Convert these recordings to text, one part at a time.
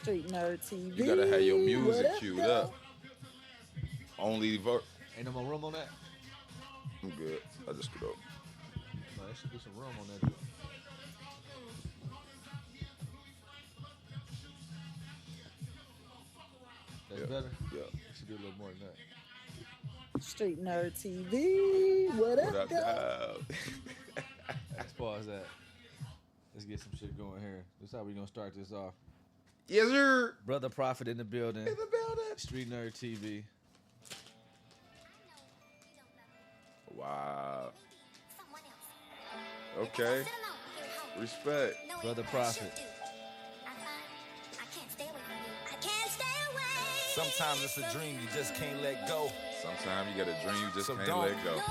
Street Nerd TV. You gotta have your music What up, queued though? up. Only vote. Ain't no more room on that? I'm good. I just get up. No, there should be some room on that. Too. That's Yeah. better? Yeah. You should do a little more than that. Street Nerd TV. What up, What up, though? dog? As far as that, let's get some shit going here. This is how we gonna start this off. Yes, sir. Brother Profit in the building. In the building. Street Nerd TV. Wow. Okay. Respect. Brother Profit. Sometimes it's a dream you just can't let go. Sometimes you got a dream you just So can't don't. let go. You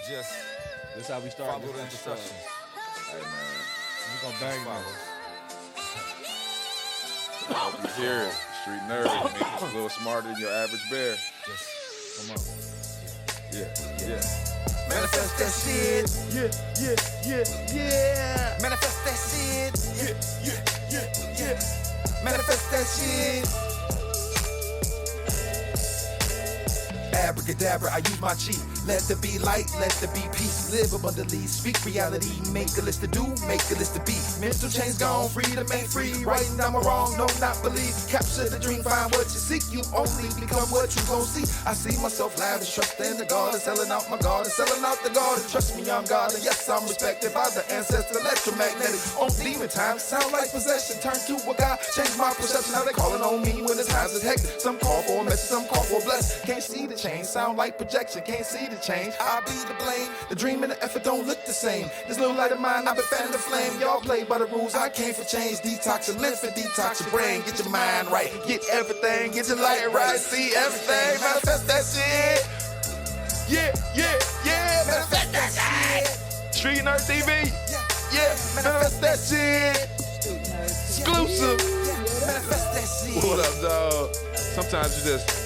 just This is how we start follow this the episode. instructions. Hey, man. We gonna bang Follow. this. Hope you hear it. Street nerd. Make it a little smarter than your average bear. Just Come on. Yeah. Yeah. manifest that shit. Yeah. Manifest that shit. Yeah. Manifest that shit. Abracadabra, I use my chi. Let there be light, let there be peace. Live abundantly, speak reality. Make a list to do, make a list to be. Mental chains gone, freedom ain't free. Writing down my wrong, no, not believe. Capture the dream, find what you seek. You only become what you gon' see. I see myself lavish, trust in the garden. Selling out my garden, selling out the garden. Trust me, I'm God, and yes, I'm respected by the ancestor. Electromagnetic, on demon time. Sound like possession, turn to a God. Change my perception, how they calling on me when the times is hectic. Some call for a message, some call for a bless. Can't see the change, sound like projection. Can't see the change, I be the blame. The dream and the effort don't look the same. This little light of mine, I've been fanning the flame. Y'all play by the rules, I came for change. Detox your lymph and detox your brain. Get your mind right, get everything, get your light right. See everything, manifest that shit. Yeah, manifest that shit. Street Nerd TV. Yeah, manifest that shit. Street Nerd TV. Exclusive. Manifest that shit. What up, dog? Sometimes you just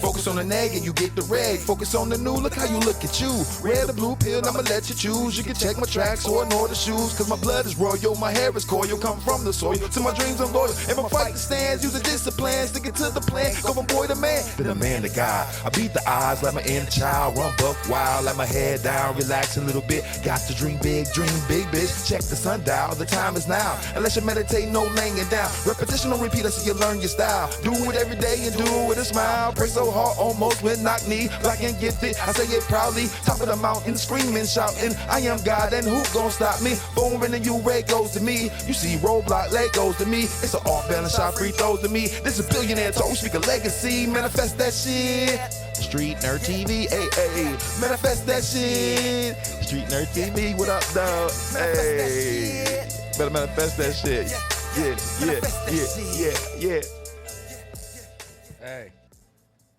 Focus on the neg and you get the reg. Focus on the new, look how you look at you. Red or blue pill, I'ma let you choose. You can check my tracks or ignore the shoes. Cause my blood is royal, my hair is coil. Come from the soil, to my dreams I'm loyal. And my fight stands, use the discipline. Stick it to the plan, go from boy to man. Then a man to God. I beat the odds like my inner child. Run buck wild, let my head down. Relax a little bit, got to dream big bitch. Check the sundial, the time is now. Unless you meditate, no laying it down. Repetition on repeat, so you learn your style. Do it every day and do it with a smile. Pray so hard, almost with knock knee. Black and gifted, I say it proudly. Top of the mountain, screaming, shouting. I am God, and who gon' stop me? Foreign and you, red goes to me. You see roadblock, leg goes to me. It's an off balance shot, free throws to me. This is billionaire talk, we speak a legacy. Manifest that shit. Street Nerd TV, hey. Manifest that shit. Street Nerd TV, what up, dog? Hey. Better manifest that shit. Yeah. Hey.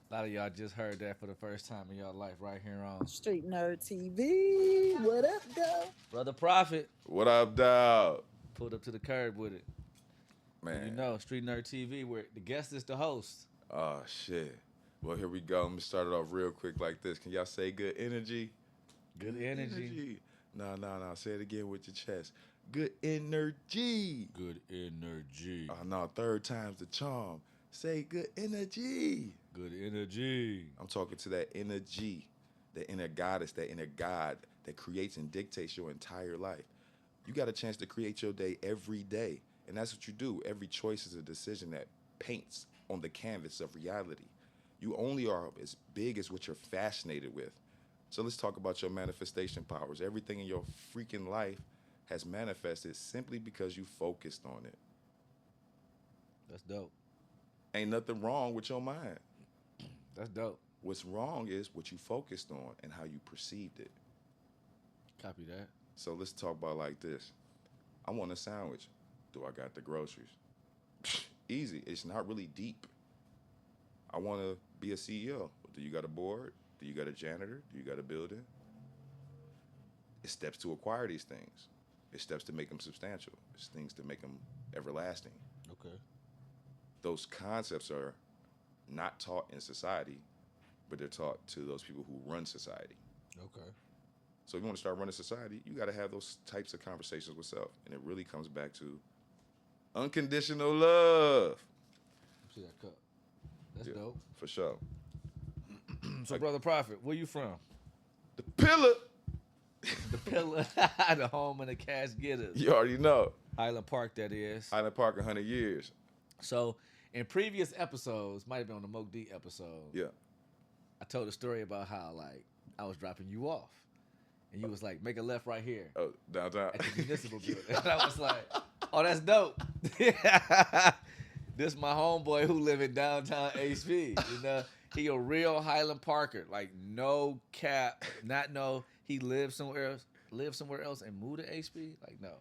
A lot of y'all just heard that for the first time in y'all life right here on Street Nerd TV. What up, though? Brother Profit. what up, dog? Pulled up to the curb with it. Man. You know, Street Nerd TV, where the guest is the host. Oh shit. Well, here we go. Let me start it off real quick like this. Can y'all say good energy? Good energy. No. Say it again with your chest. Good energy. Good energy. Oh no, third time's the charm. Say good energy. Good energy. I'm talking to that energy, that inner goddess, that inner God that creates and dictates your entire life. You got a chance to create your day every day, and that's what you do. Every choice is a decision that paints on the canvas of reality. You only are as big as what you're fascinated with. So let's talk about your manifestation powers. Everything in your freaking life has manifested simply because you focused on it. That's dope. Ain't nothing wrong with your mind. That's dope. What's wrong is what you focused on and how you perceived it. Copy that. So let's talk about like this. I want a sandwich. Do I got the groceries? Easy. It's not really deep. I want to be a CEO. Do you got a board? Do you got a janitor? Do you got a building? It's steps to acquire these things. It's steps to make them substantial. It's things to make them everlasting. Okay. Those concepts are not taught in society, but they're taught to those people who run society. Okay. So if you want to start running society, you got to have those types of conversations with self. And it really comes back to Unconditional love. See that cup. That's Yeah, dope. for sure. So, Brother Profit, where you from? The pillar. The pillar, the home of the cash getters. You already know. Highland-Park, that is. Highland-Park, 100 years. So, in previous episodes, might have been on the Moke D episode, Yeah. I told a story about how, like, I was dropping you off. And you was like, make a left right here Oh, downtown. at the municipal building. And I was like, oh, that's dope. This my homeboy who live in downtown HP. You know, he a real Highland Parker. Like, no cap, not no, he lived somewhere else and moved to HP. Like, no.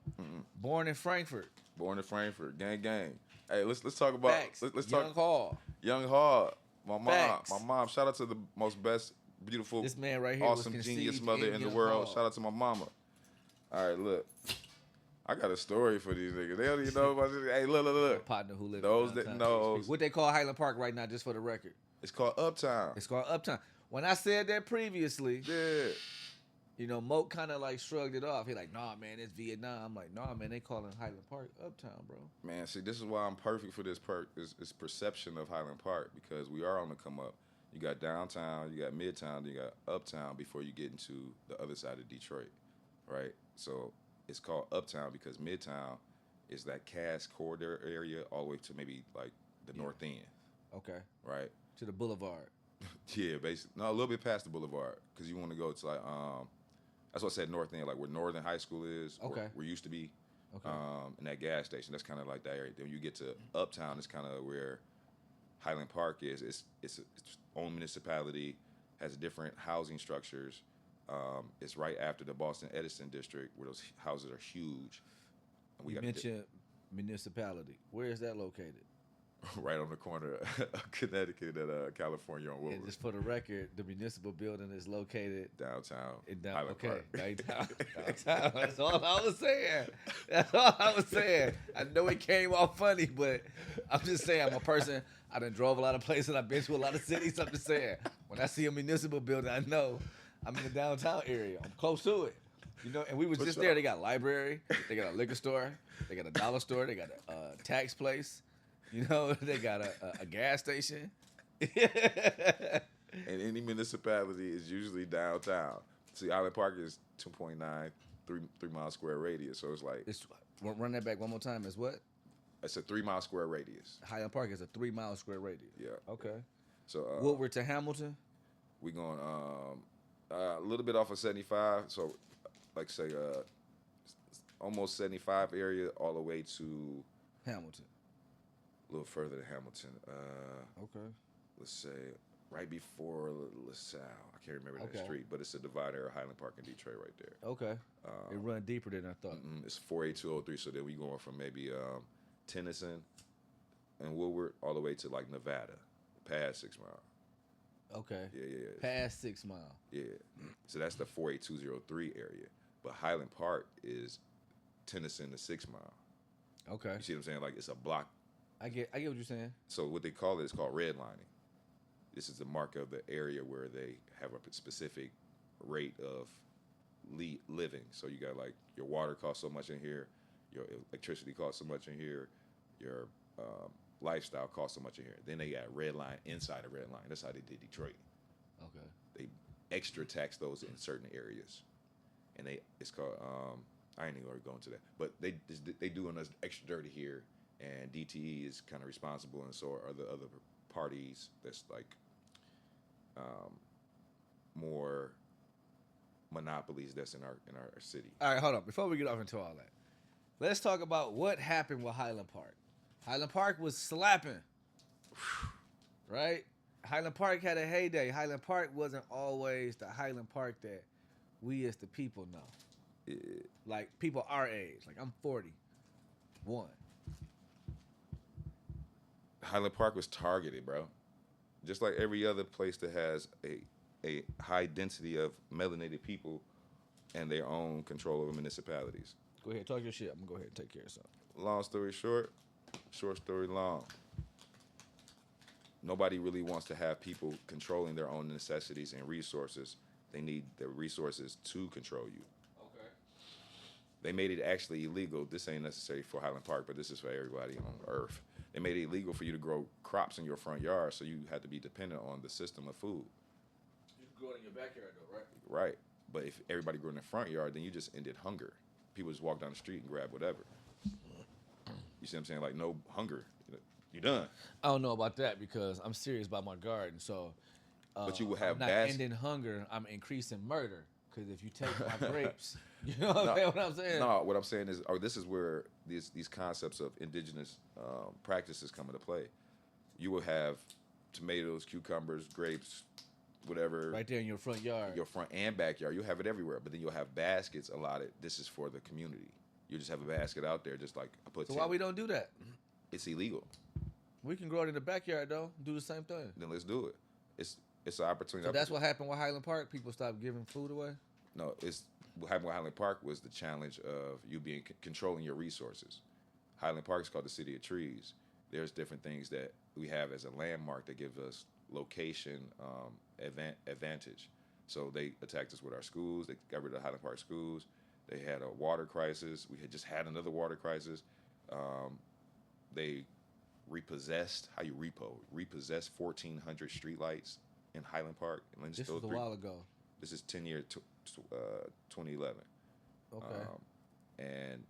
Born in Frankfort. Born in Frankfort. Gang, gang. Hey, let's talk about Facts. let's Young talk Hall. Young Hall. My mom. Facts. My mom. Shout out to the most best, beautiful, This man right here was awesome, conceived genius mother in the Young world. Hall. Shout out to my mama. All right, look. I got a story for these niggas. They don't even know about this. Hey, look. Partner who live Those in that downtown knows. HP. What they call Highland Park right now, just for the record. It's called Uptown. It's called Uptown. When I said that previously, Yeah. you know, Moke kind of like shrugged it off. He like, nah, man, it's Vietnam. I'm like, nah, man, they calling Highland Park Uptown, bro. Man, see, this is why I'm perfect for this this perception of Highland Park, because we are on the come up. You got downtown, you got midtown, you got uptown before you get into the other side of Detroit, right? So it's called Uptown because midtown is that Cass corridor area all the way to maybe like the north end, Okay. right? To the boulevard. Yeah, basically. No, a little bit past the boulevard because you want to go to like that's what I said north end, like where Northern High School is, Okay. where used to be, Okay. and that gas station. That's kind of like that area. Then you get to Uptown, it's kind of where Highland Park is. It's its own municipality, has different housing structures. It's right after the Boston Edison district where those houses are huge. And You mentioned municipality. Where is that located? right on the corner of Connecticut and California on And Woodward. just for the record, the municipal building is located Downtown. in down. Highland Okay, Park. downtown. That's all I was saying. That's all I was saying. I know it came off funny, but I'm just saying I'm a person. I done drove a lot of places. I've been to a lot of cities. I'm just saying when I see a municipal building, I know I'm in the downtown area. I'm close to it. You know, and we was For just sure. there. They got a library. They got a liquor store. They got a dollar store. They got a tax place. You know, they got a gas station. And any municipality is usually downtown. See, Highland Park is 2.9, 3 mile square radius. So it's like, Run that back one more time. Is what? it's a 3 mile square radius. Highland Park is a 3 mile square radius. Yeah. Okay. So Woodward to Hamilton. we going a little bit off of 75. So like say almost 75 area all the way to Hamilton. a little further than Hamilton. Okay. Let's say right before LaSalle. I can't remember that Okay. street, but it's a divider of Highland Park and Detroit right there. Okay. It run deeper than I thought. It's 48203. So then we going from maybe Tennyson and Woodward all the way to like Nevada, past 6 Mile. Okay. Yeah. Past 6 Mile. Yeah. So that's the 48203 area. But Highland Park is Tennyson to 6 Mile. Okay. You see what I'm saying? Like it's a block. I get what you're saying. So what they call it is called redlining. This is the mark of the area where they have a specific rate of living. So you got like your water costs so much in here, your electricity costs so much in here, your lifestyle costs so much in here. Then they got red line inside of red line. That's how they did Detroit. Okay. They extra tax those in certain areas, and it's called I ain't even gonna go into that, but they doing us extra dirty here, and DTE is kind of responsible, and so are the other parties that's like more monopolies that's in our city. All right, hold on. Before we get off into all that, let's talk about what happened with Highland Park. Highland Park was slapping, right? Highland Park had a heyday. Highland Park wasn't always the Highland Park that we as the people know. Yeah. Like people our age. Like I'm 41. Highland Park was targeted, bro. Just like every other place that has a high density of melanated people and their own control over municipalities. Go ahead, talk your shit. I'm gonna go ahead and take care of something. Long story short, short story long. Nobody really wants to have people controlling their own necessities and resources. They need the resources to control you. Okay. They made it actually illegal. This ain't necessary for Highland Park, but this is for everybody on Earth. They made it illegal for you to grow crops in your front yard, so you had to be dependent on the system of food. You can grow it in your backyard though, right? Right. But if everybody grew in the front yard, then you just ended hunger. People just walk down the street and grab whatever. You see what I'm saying? Like, no hunger. You done. I don't know about that because I'm serious about my garden. So, But you will have I'm not ending hunger. I'm increasing murder. Because if you take my grapes, you know what I'm saying? No, what I'm saying is, this is where these concepts of indigenous practices come into play. You will have tomatoes, cucumbers, grapes, whatever. Right there in your front yard. Your front and backyard. You'll have it everywhere. But then you'll have baskets allotted. This is for the community. You just have a basket out there, just like I put. So why we don't do that? It's illegal. We can grow it in the backyard though. Do the same thing. Then let's do it. It's an opportunity. So that's what happened with Highland Park. People stopped giving food away. No, what happened with Highland Park was the challenge of you being controlling your resources. Highland Park is called the City of Trees. There's different things that we have as a landmark that gives us location advantage. So they attacked us with our schools. They got rid of the Highland Park schools. They had a water crisis. We had just had another water crisis. They repossessed 1,400 streetlights in Highland Park. And This was a while ago. This is 10 years, 2011. Okay. And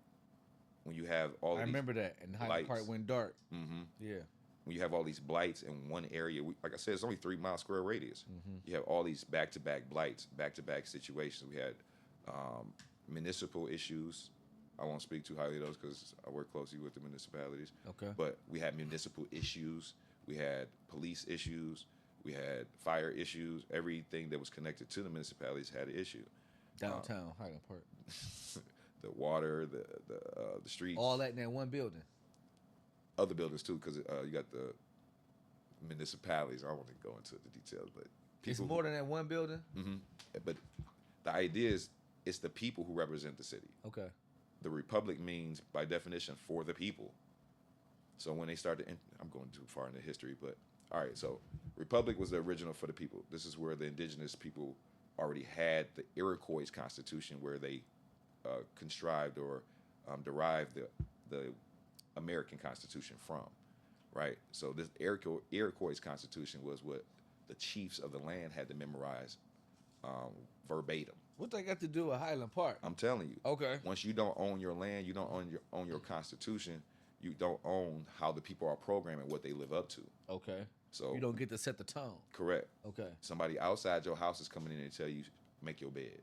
when you have all I remember that. And Highland Park went dark. Mm-hmm. Yeah. When you have all these blights in one area, like I said, it's only 3 mile square radius. Mm-hmm. You have all these back-to-back blights, back-to-back situations. We had municipal issues. I won't speak too highly of those because I work closely with the municipalities. Okay. But we had municipal issues. We had police issues. We had fire issues. Everything that was connected to the municipalities had an issue. Downtown Highland Park. The water, the streets. All that in that one building. Other buildings too, because you got the municipalities. I don't want to go into the details, but It's more than that one building? Mm-hmm. But the idea is it's the people who represent the city. Okay. The republic means, by definition, for the people. So when they started, I'm going too far into history, but all right. So republic was the original for the people. This is where the indigenous people already had the Iroquois constitution, where they contrived or derived the American Constitution from, right? So this Iroquois Constitution was what the chiefs of the land had to memorize verbatim. What they got to do with Highland Park? I'm telling you. Okay. Once you don't own your land, you don't own your Constitution, you don't own how the people are programmed and what they live up to. Okay. So you don't get to set the tone. Correct. Okay. Somebody outside your house is coming in and tell you make your bed.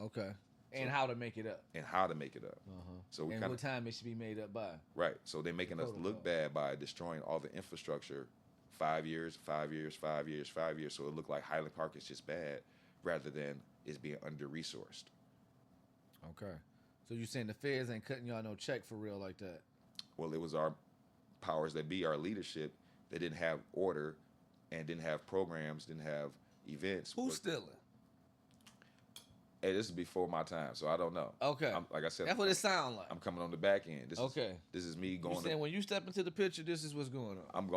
Okay. And how to make it up. And how to make it up. Uh-huh. So we and what time it should be made up by. Right. So they're making us look bad by destroying all the infrastructure 5 years. So it looked like Highland Park is just bad rather than it's being under-resourced. Okay. So you're saying the feds ain't cutting y'all no check for real like that? Well, it was our powers that be, our leadership, that didn't have order and didn't have programs, didn't have events. Who's stealing? Hey, this is before my time, so I don't know. Okay. Like I said, that's what it sounds like. I'm coming on the back end. This is me going. You saying when you step into the picture, this is what's going on. I'm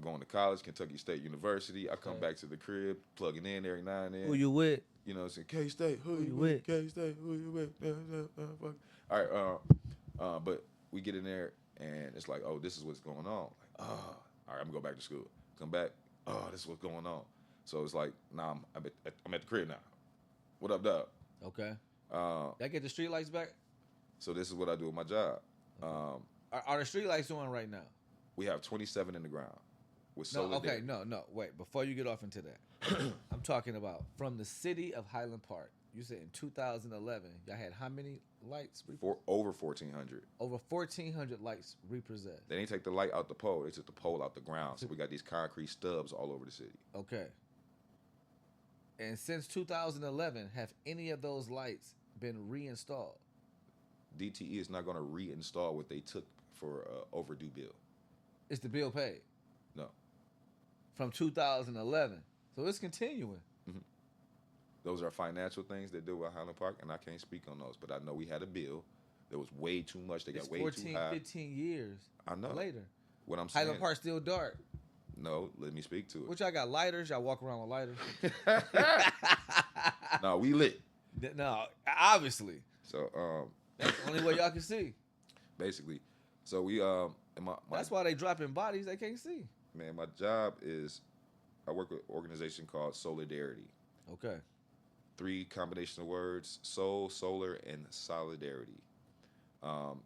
going to college, Kentucky State University. I come back to the crib, plugging in every now and then. Who you with? You know, saying K-State, who you with? K-State, who you with? All right, but we get in there and it's like, oh, this is what's going on. Like, oh, all right, I'm gonna go back to school. Come back, oh, this is what's going on. So it's like, nah, I'm at the crib now. What up, dog? Okay. That get the street lights back? So this is what I do with my job. Are the street lights on right now? We have 27 in the ground. With No, solar okay, there. no. Wait, before you get off into that, I'm talking about from the city of Highland Park. You said in 2011, y'all had how many lights? Over 1,400. Over 1,400 lights repossessed. They didn't take the light out the pole. They took the pole out the ground. So we got these concrete stubs all over the city. Okay. And since 2011, have any of those lights been reinstalled? DTE is not going to reinstall what they took for overdue bill. Is the bill paid? No. From 2011. So it's continuing. Mm-hmm. Those are financial things they do with Highland Park, and I can't speak on those. But I know we had a bill that was way too much. They got way 14, too high. 15 years I know. later. What I'm saying. Highland Park still dark. No, let me speak to it. Which y'all got lighters? Y'all walk around with lighters? No, we lit. No, obviously. So That's the only way y'all can see. basically, so we and my That's why they dropping bodies they can't see. man, my job is I work with an organization called Solidarity. Okay. 3 combination of words: soul, solar, and solidarity.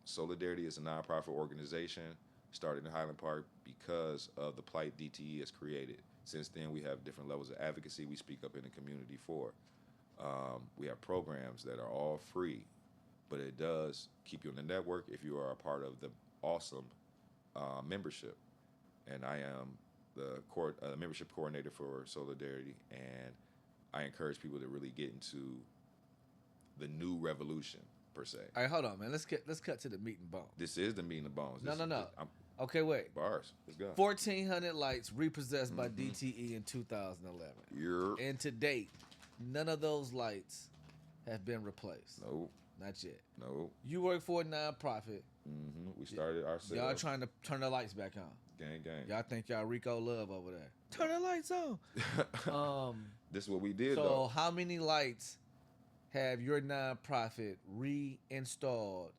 Solidarity is a nonprofit organization started in Highland-Park because of the plight DTE has created. Since then, we have different levels of advocacy we speak up in the community for. We have programs that are all free, but it does keep you in the network if you are a part of the awesome membership. And I am the membership coordinator for Solidarity, and I encourage people to really get into the new revolution per se. All right, hold on, man. Let's cut to the meat and bone. This is the meat and the bones. No. Okay, wait. Bars. Let's go. 1,400 lights repossessed by DTE in 2011. You're And to date, none of those lights have been replaced. no, Not yet. no. You work for a nonprofit. We started ourselves. Y'all trying to turn the lights back on. gang. Y'all think y'all Rico Love over there. Turn the lights on. This is what we did So though. how many lights have your nonprofit reinstalled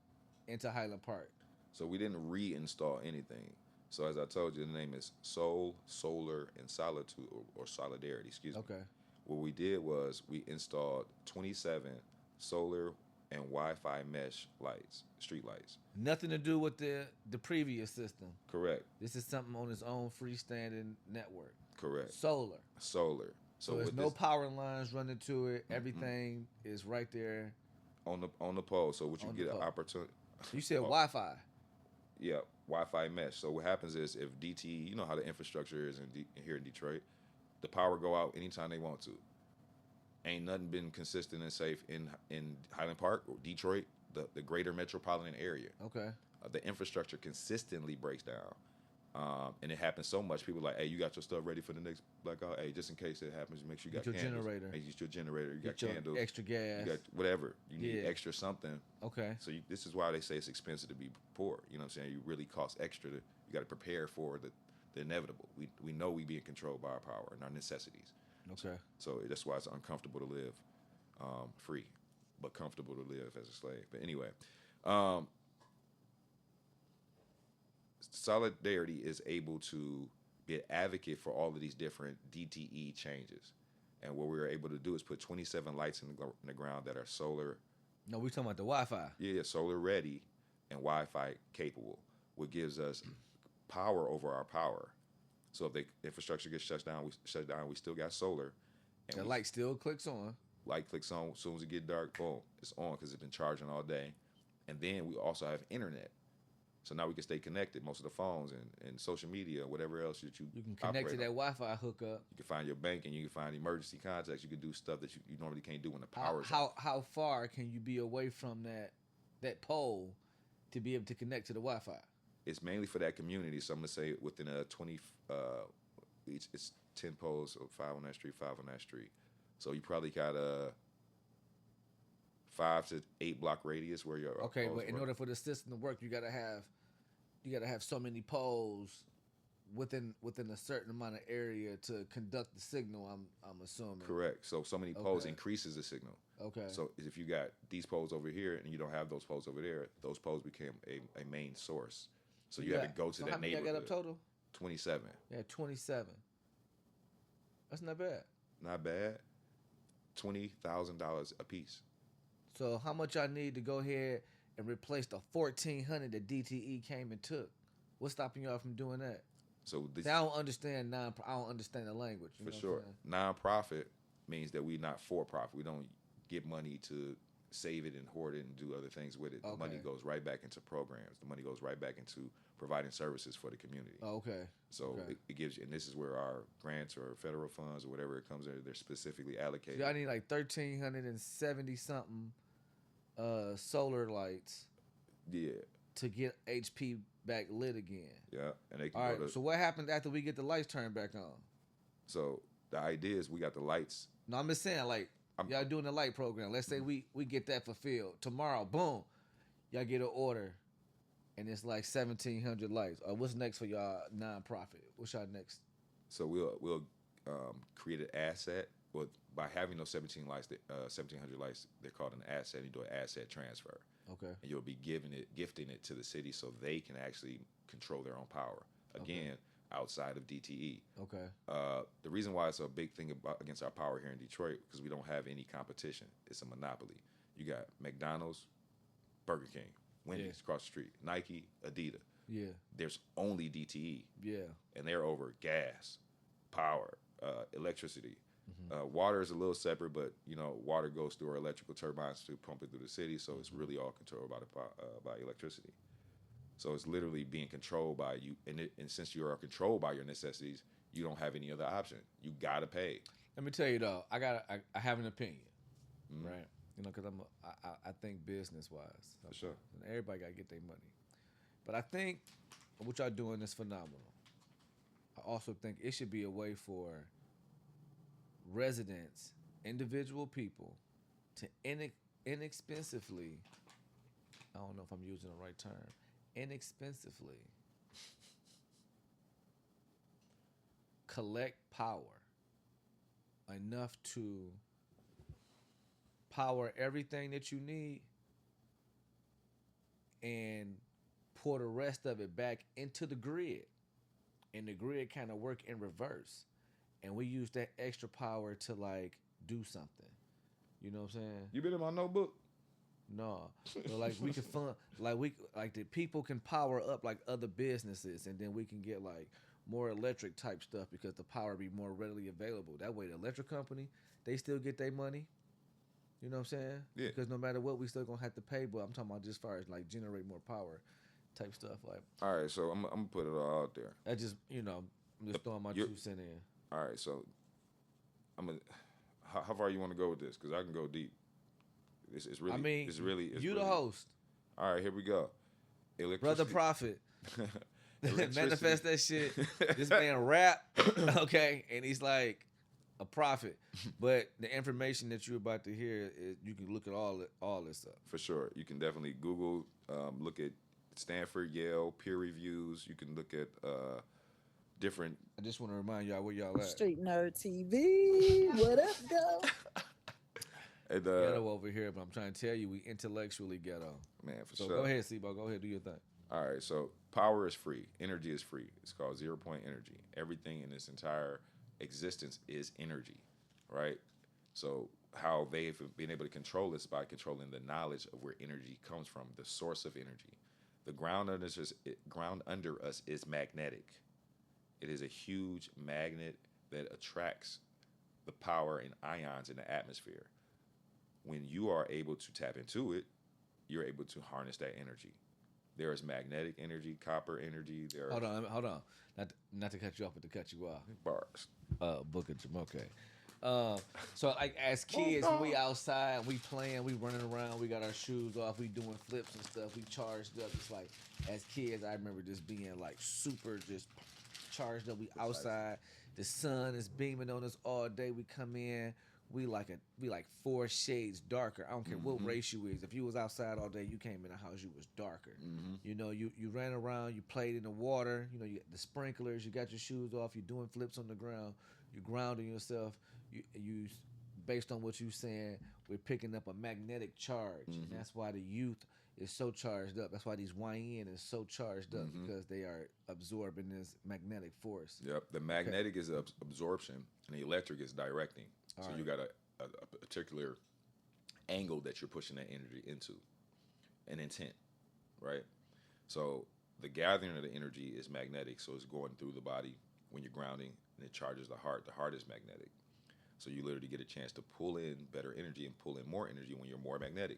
into Highland Park? So we didn't reinstall anything. So as I told you, the name is Soul, Solar, and Solitude or Solidarity. Excuse me. Okay. What we did was we installed 27 solar and Wi-Fi mesh lights, street lights. Nothing to do with the previous system. Correct. This is something on its own freestanding network. Correct. Solar. Solar. So there's with no this- power lines running to it. Everything is right there. on the pole. So what you On the get an pole. opportunity. You said Oh. Wi-Fi. Yeah, Wi-Fi mesh. So what happens is if DTE, you know how the infrastructure is here in Detroit, the power go out anytime they want to. Ain't nothing been consistent and safe in Highland Park or Detroit, the greater metropolitan area. Okay. The infrastructure consistently breaks down, and it happens so much. People are like, hey, you got your stuff ready for the next blackout? Hey, just in case it happens, make sure you got Get your candles. generator. Hey, get your generator. You got Get your candles. extra gas. You got whatever. You need Yeah. extra something. Okay. So this is why they say it's expensive to be poor. You know what I'm saying? You really cost extra. You got to prepare for the inevitable. We know we being controlled by our power and our necessities. Okay. So that's why it's uncomfortable to live free, but comfortable to live as a slave. But anyway, Solidarity is able to be an advocate for all of these different DTE changes. And what we were able to do is put 27 lights in the ground that are solar. No, we're talking about the Wi-Fi. Yeah, solar ready and Wi-Fi capable, what gives us power over our power. So if the infrastructure gets shut down, we still got solar. And The light still clicks on. light clicks on, as soon as it get dark, boom, it's on because it's been charging all day. And then we also have internet. So now we can stay connected. Most of the phones and social media, whatever else that you You can connect to operate that on. Wi-Fi hookup. You can find your banking, you can find emergency contacts, you can do stuff that you normally can't do when the power's How far can you be away from that pole to be able to connect to the Wi-Fi? It's mainly for that community. So I'm gonna say within a 20, it's 10 poles, so 5 on that street, 5 on that street. So you probably got a 5 to 8 block radius where your Okay, poles but in work. order for the system to work, you gotta have so many poles within a certain amount of area to conduct the signal. I'm assuming. Correct. So many poles Okay. increases the signal. Okay. So if you got these poles over here and you don't have those poles over there, those poles became a main source. So you had to go to so that how many neighborhood. I got up total? 27. Yeah, 27. That's not bad. Not bad. $20,000 a piece. So how much I need to go ahead and replace the 1,400 that DTE came and took? What's stopping y'all from doing that? So this, See, I don't understand I don't understand the language. You for know sure. what I'm saying? Nonprofit means that we're not for profit. We don't get money to save it and hoard it and do other things with it. The money Okay. goes right back into programs. The money goes right back into providing services for the community. Oh, okay. So okay. it gives you, and this is where our grants or federal funds or whatever it comes in, they're specifically allocated. So y'all need like 1,370 something solar lights Yeah, to get HP back lit again. yeah, and they can All go right. to. So what happens after we get the lights turned back on? So the idea is we got the lights. No, I'm just saying, like, y'all doing the light program. Let's say we get that fulfilled tomorrow. Boom, y'all get an order, and it's like 1,700 lights. Or what's next for y'all nonprofit? What's y'all next? So we'll create an asset well, by having those 1700 lights, they're called an asset. You do an asset transfer, Okay. and you'll be gifting it to the city so they can actually control their own power. Again, outside of DTE. Okay. The reason why it's a big thing against our power here in Detroit because we don't have any competition. It's a monopoly. You got McDonald's, Burger King, Wendy's across the street, Nike, Adidas. Yeah. There's only DTE, Yeah. and they're over gas, power, electricity. Water is a little separate, but water goes through our electrical turbines to pump it through the city, so it's really all controlled by electricity. So it's literally being controlled by you, and since you are controlled by your necessities, you don't have any other option. You gotta pay. Let me tell you though, I have an opinion, right? Because I think business wise, For sure. and everybody gotta get their money. But I think what y'all doing is phenomenal. I also think it should be a way for residents, individual people, to inexpensively. I don't know if I'm using the right term. Inexpensively collect power enough to power everything that you need and pour the rest of it back into the grid, and the grid kind of work in reverse, and we use that extra power to like do something. You know what I'm saying? You been in my notebook? No, so like we can fund, like the people can power up like other businesses, and then we can get like more electric type stuff because the power be more readily available. That way, the electric company they still get their money. You know what I'm saying? Yeah. Because no matter what, we still gonna have to pay. But I'm talking about just as far as like generate more power type stuff. Like, All right, so I'm gonna put it all out there. I just I'm just throwing my 2 cents in. All right, so how far you want to go with this? Because I can go deep. It's really. I mean, it's you really. the host, All right, here we go. Brotha Profit. Electricity. Manifest that shit. This man rap, okay, and he's like a prophet. But the information that you're about to hear, you can look at all this stuff. For sure, you can definitely Google, look at Stanford, Yale, peer reviews. You can look at different. I just want to remind y'all where y'all at. Street Nerd TV. What up, though? And, Ghetto over here, but I'm trying to tell you, we intellectually ghetto. man, for So sure. go ahead, Sebo. Go ahead, do your thing. All right, so power is free. Energy is free. It's called 0-point energy. Everything in this entire existence is energy, right? So how they've been able to control this by controlling the knowledge of where energy comes from, the source of energy. The ground under us is magnetic. It is a huge magnet that attracts the power and ions in the atmosphere. When you are able to tap into it, you're able to harness that energy. There is magnetic energy, copper energy. There Hold are on. Not to cut you off, but to cut you off. bars. Book of Jim. Okay. So like as kids, when we outside, we playing, we running around, we got our shoes off, we doing flips and stuff, we charged up. It's like as kids, I remember just being like super just charged up. We outside, the sun is beaming on us all day. We come in, we like 4 shades darker. I don't care what race you is. If you was outside all day, you came in the house, you was darker. You know, you ran around, you played in the water. You know, you got the sprinklers. You got your shoes off. You're doing flips on the ground. You're grounding yourself. You based on what you saying, we're picking up a magnetic charge. And that's why the youth is so charged up. That's why these YN is so charged up because they are absorbing this magnetic force. Yep. The magnetic is absorption, and the electric is directing. All so right. you got a particular angle that you're pushing that energy into, an intent, right? So the gathering of the energy is magnetic, so it's going through the body when you're grounding, and it charges the heart. The heart is magnetic. So you literally get a chance to pull in better energy and pull in more energy when you're more magnetic.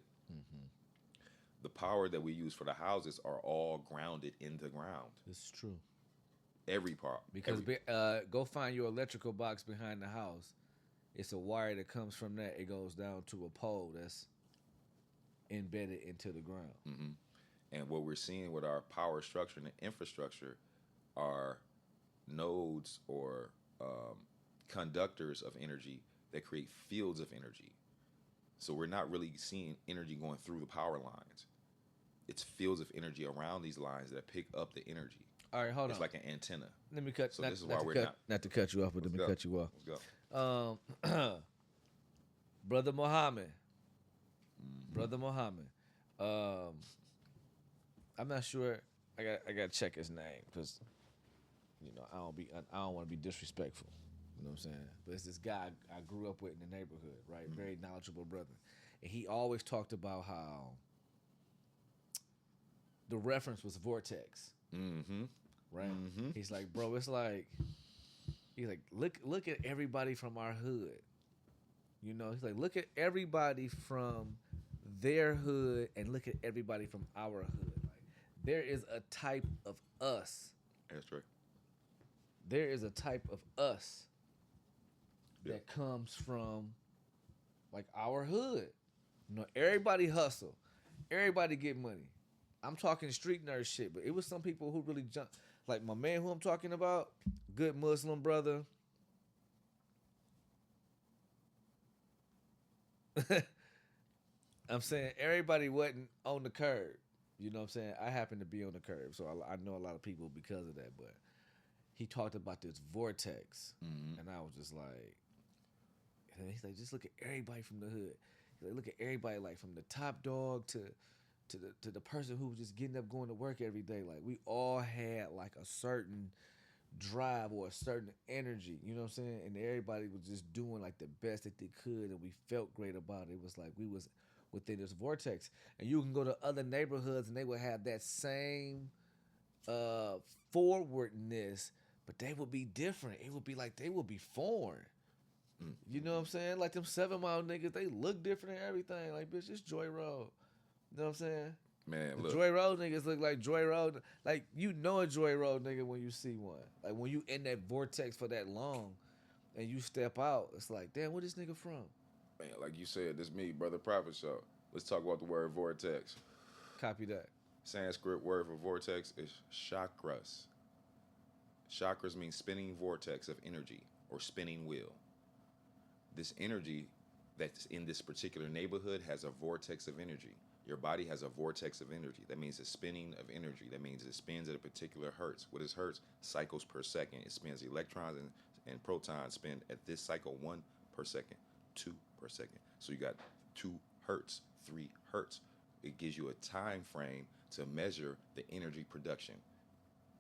The power that we use for the houses are all grounded in the ground. This is true. Every part. Because go find your electrical box behind the house. It's a wire that comes from that. It goes down to a pole that's embedded into the ground. And what we're seeing with our power structure and the infrastructure are nodes or conductors of energy that create fields of energy. So we're not really seeing energy going through the power lines. It's fields of energy around these lines that pick up the energy. All right, hold It's on. like an antenna. Let me cut. So not, this is not why to we're cut, not. not to cut you off, but let me go. cut you off. Let's go. Brother Muhammad. Mm-hmm. Brother Muhammad. I'm not sure. I got to check his name because, I don't want to be disrespectful. You know what I'm saying? But it's this guy I grew up with in the neighborhood, right? Mm-hmm. Very knowledgeable brother, and he always talked about how the reference was vortex, Mm-hmm. right? Mm-hmm. He's like, bro, he's like, look at everybody from our hood. He's like, look at everybody from their hood and look at everybody from our hood. Like, there is a type of us. That's right. There is a type of us Yeah. that comes from like our hood. Everybody hustle. Everybody get money. I'm talking street nerd shit, but it was some people who really jumped. Like my man who I'm talking about, good Muslim brother. I'm saying everybody wasn't on the curb. You know what I'm saying? I happen to be on the curb, so I know a lot of people because of that. But he talked about this vortex, and I was just like, and he's like, just look at everybody from the hood. He's like, look at everybody, like from the top dog to the person who was just getting up going to work every day. Like we all had like a certain drive or a certain energy, you know what I'm saying? And everybody was just doing like the best that they could, and we felt great about it. It was like we was within this vortex. And you can go to other neighborhoods and they would have that same forwardness, but they would be different. It would be like they would be foreign. You know what I'm saying? Like them 7 Mile niggas, they look different and everything. Like, bitch, it's Joy Road. You know what I'm saying? Man, The look. Joy Road niggas look like Joy Road. Like, you know a Joy Road nigga when you see one. Like, when you in that vortex for that long and you step out, it's like, damn, where this nigga from? Man, like you said, this me, Brother Profit Show. Let's talk about the word vortex. Copy that. Sanskrit word for vortex is chakras. Chakras means spinning vortex of energy or spinning wheel. This energy that's in this particular neighborhood has a vortex of energy. Your body has a vortex of energy. That means a spinning of energy. That means it spins at a particular hertz. What is hertz? Cycles per second. It spins electrons and protons spin at this cycle 1 per second, 2 per second. So you got 2 hertz, 3 hertz. It gives you a time frame to measure the energy production,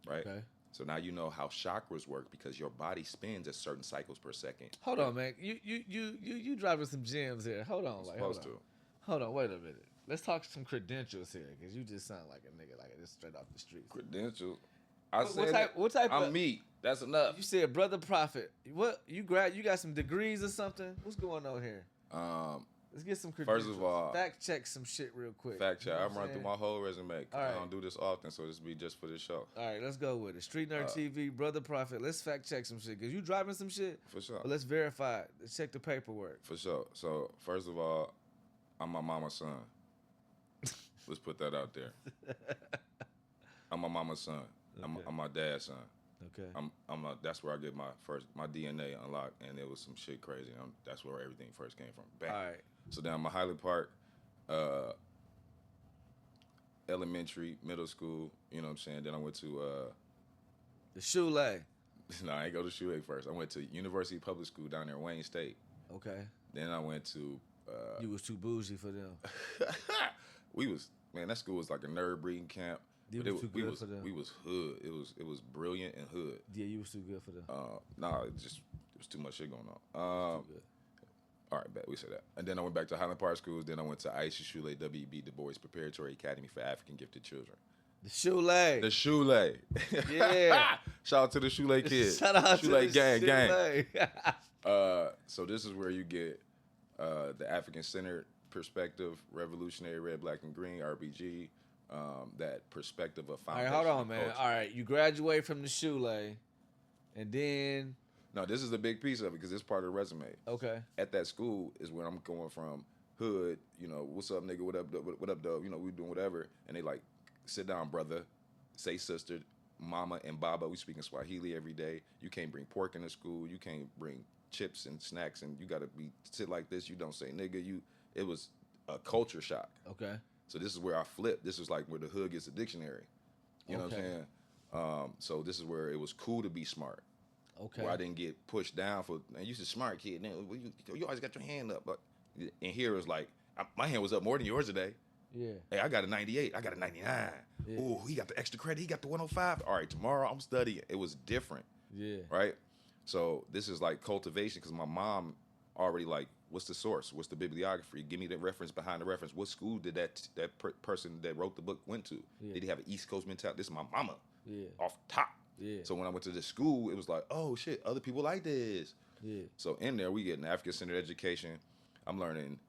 right? Okay. So now you know how chakras work because your body spins at certain cycles per second. Hold on, man. You driving some gems here. Hold on. Like, Supposed to. Hold on, wait a minute. Let's talk some credentials here, because you just sound like a nigga, like just straight off the streets. Credentials. What type I'm of meat. That's enough. You said Brother Profit. What you got some degrees or something? What's going on here? Let's get some credentials. First of all, fact check some shit real quick. fact check. You know I'm what running through my whole resume. All I right. don't do this often, so this be just for this show. All right, let's go with it. Street Nerd TV, Brother Profit. Let's fact check some shit, because you driving some shit. For sure. But let's verify it. Let's check the paperwork. For sure. So first of all, I'm my mama's son. Let's put that out there. I'm my mama's son. Okay. I'm my dad's son. Okay. That's where I get my DNA unlocked, and it was some shit crazy. That's where everything first came from. Bam. All right. So then I'm a Highland-park elementary, middle school. You know what I'm saying? Then I went to The Shule. no, I ain't go to Shoe first. I went to University Public School down there, Wayne State. Okay. Then I went to You was too bougie for them. that school was like a nerd breeding camp. You But was too good for them. We was hood. It was brilliant and hood. Yeah, you was too good for them. It was too much shit going on. Too good. All right, bet we said that. And then I went back to Highland-park schools. Then I went to Ashe Shule W.B. Du Bois Preparatory Academy for African Gifted Children. The Shule. The Shule. Yeah. Shout out to the Shule kids. Shout out Shule to the gang, Shule. gang. So this is where you get the African-centered perspective, revolutionary red, black, and green, RBG, that perspective of All right, foundation. hold on, of man. culture. All right, you graduate from the Shule, and then No, this is a big piece of it because it's part of the resume. okay. At that school is where I'm going from hood, what's up, nigga, what up, dog, we doing whatever. And they like, sit down, brother, say sister, mama, and baba. We speaking Swahili every day. You can't bring pork into school. You can't bring chips and snacks, and you got to sit like this. You don't say nigga. It was a culture shock. Okay. So this is where I flipped. This is like where the hood gets a dictionary. You know what I'm Okay. saying? So this is where it was cool to be smart. Okay. Where I didn't get pushed down for, man, you're a smart kid. Man, you always got your hand up. But and here it was like, my hand was up more than yours today. Yeah. Hey, I got a 98. I got a 99. Yeah. Ooh, he got the extra credit. He got the 105. All right, tomorrow I'm studying. It was different. Yeah. Right? So this is like cultivation because my mom already like, what's the source? What's the bibliography? Give me the reference behind the reference. What school did that person that wrote the book went to? Yeah. Did he have an East Coast mentality? This is my mama. Yeah. Off top. Yeah. So when I went to this school, it was like, oh shit, other people like this. Yeah. So in there, we get an African-centered education. I'm learning.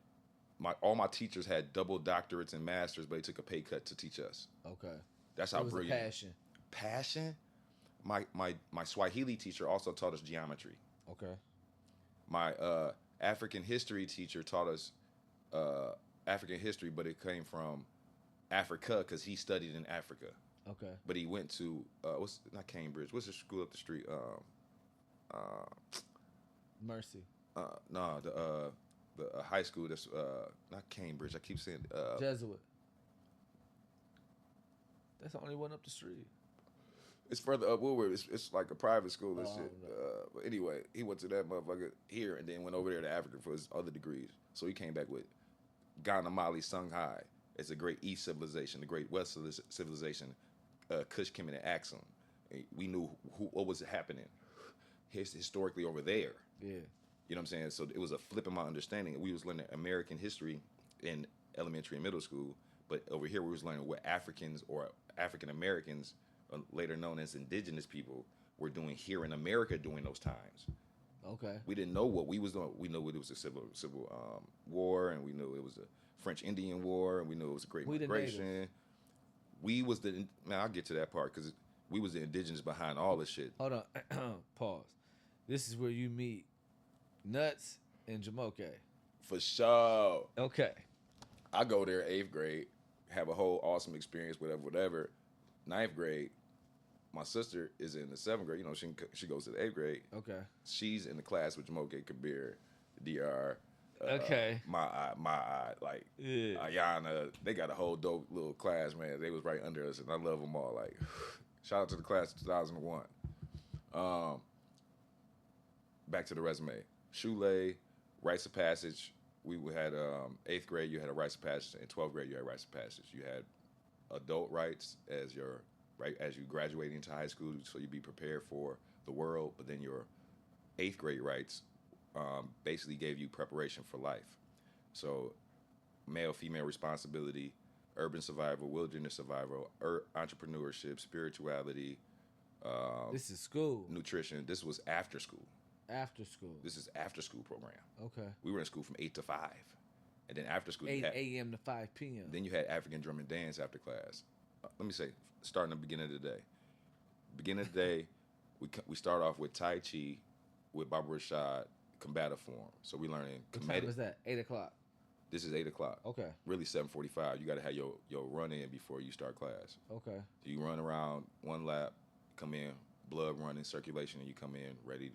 All my teachers had double doctorates and masters, but they took a pay cut to teach us. Okay. That's how It was a brilliant. passion. Passion. My Swahili teacher also taught us geometry. Okay. My African history teacher taught us African history, but it came from Africa because he studied in Africa. Okay. But he went to what's not Cambridge? What's the school up the street? Mercy. No, the high school that's not Cambridge. I keep saying Jesuit. That's the only one up the street. it's further up Woodward. It's like a private school and Oh, shit. no. But anyway, he went to that motherfucker here and then went over there to Africa for his other degrees. So he came back with Ghana, Mali, Songhai. It's a great East civilization, the great West civilization. Kush, Kemet, and Axum. We knew what was happening historically over there. Yeah. You know what I'm saying? So it was a flip in my understanding. We was learning American history in elementary and middle school, but over here we was learning what Africans or African Americans, later known as indigenous people, were doing here in America during those times. Okay. We didn't know what we was doing. We knew it was a civil war, and we knew it was a French Indian War, and we knew it was a Great We the Migration. We was the man. I'll get to that part because we was the indigenous behind all this shit. Hold on. Pause. This is where you meet Nuts and Jamoke. For sure. Okay. I go there 8th grade, have a whole awesome experience, whatever. 9th grade, my sister is in the 7th grade. You know, she goes to the 8th grade. Okay. She's in the class with Jamoke, Kabir, DR. Okay. My like Yeah. Ayana. They got a whole dope little class, man. They was right under us, and I love them all. Like, shout out to the class of 2001. Back to the resume. Shule, rites of passage. We had 8th grade. You had a rites of passage. In 12th grade, you had rites of passage. You had adult rights as you graduate into high school, so you be prepared for the world. But then your 8th grade rights basically gave you preparation for life. So male, female responsibility, urban survival, wilderness survival, entrepreneurship, spirituality. This is school. Nutrition. This was after school. After school. This is after school program. Okay. We were in school from 8 to 5. And then after school, 8 a.m. to 5 p.m. Then you had African drum and dance after class. Let me say, starting the beginning of the day. Beginning of the day, we start off with Tai Chi, with Baba Rashad, combative form. So we learning What comedic. time is that? 8 o'clock. This is 8 o'clock. Okay. Really 7:45. You got to have your run in before you start class. Okay. So you run around one lap, come in, blood running, circulation, and you come in ready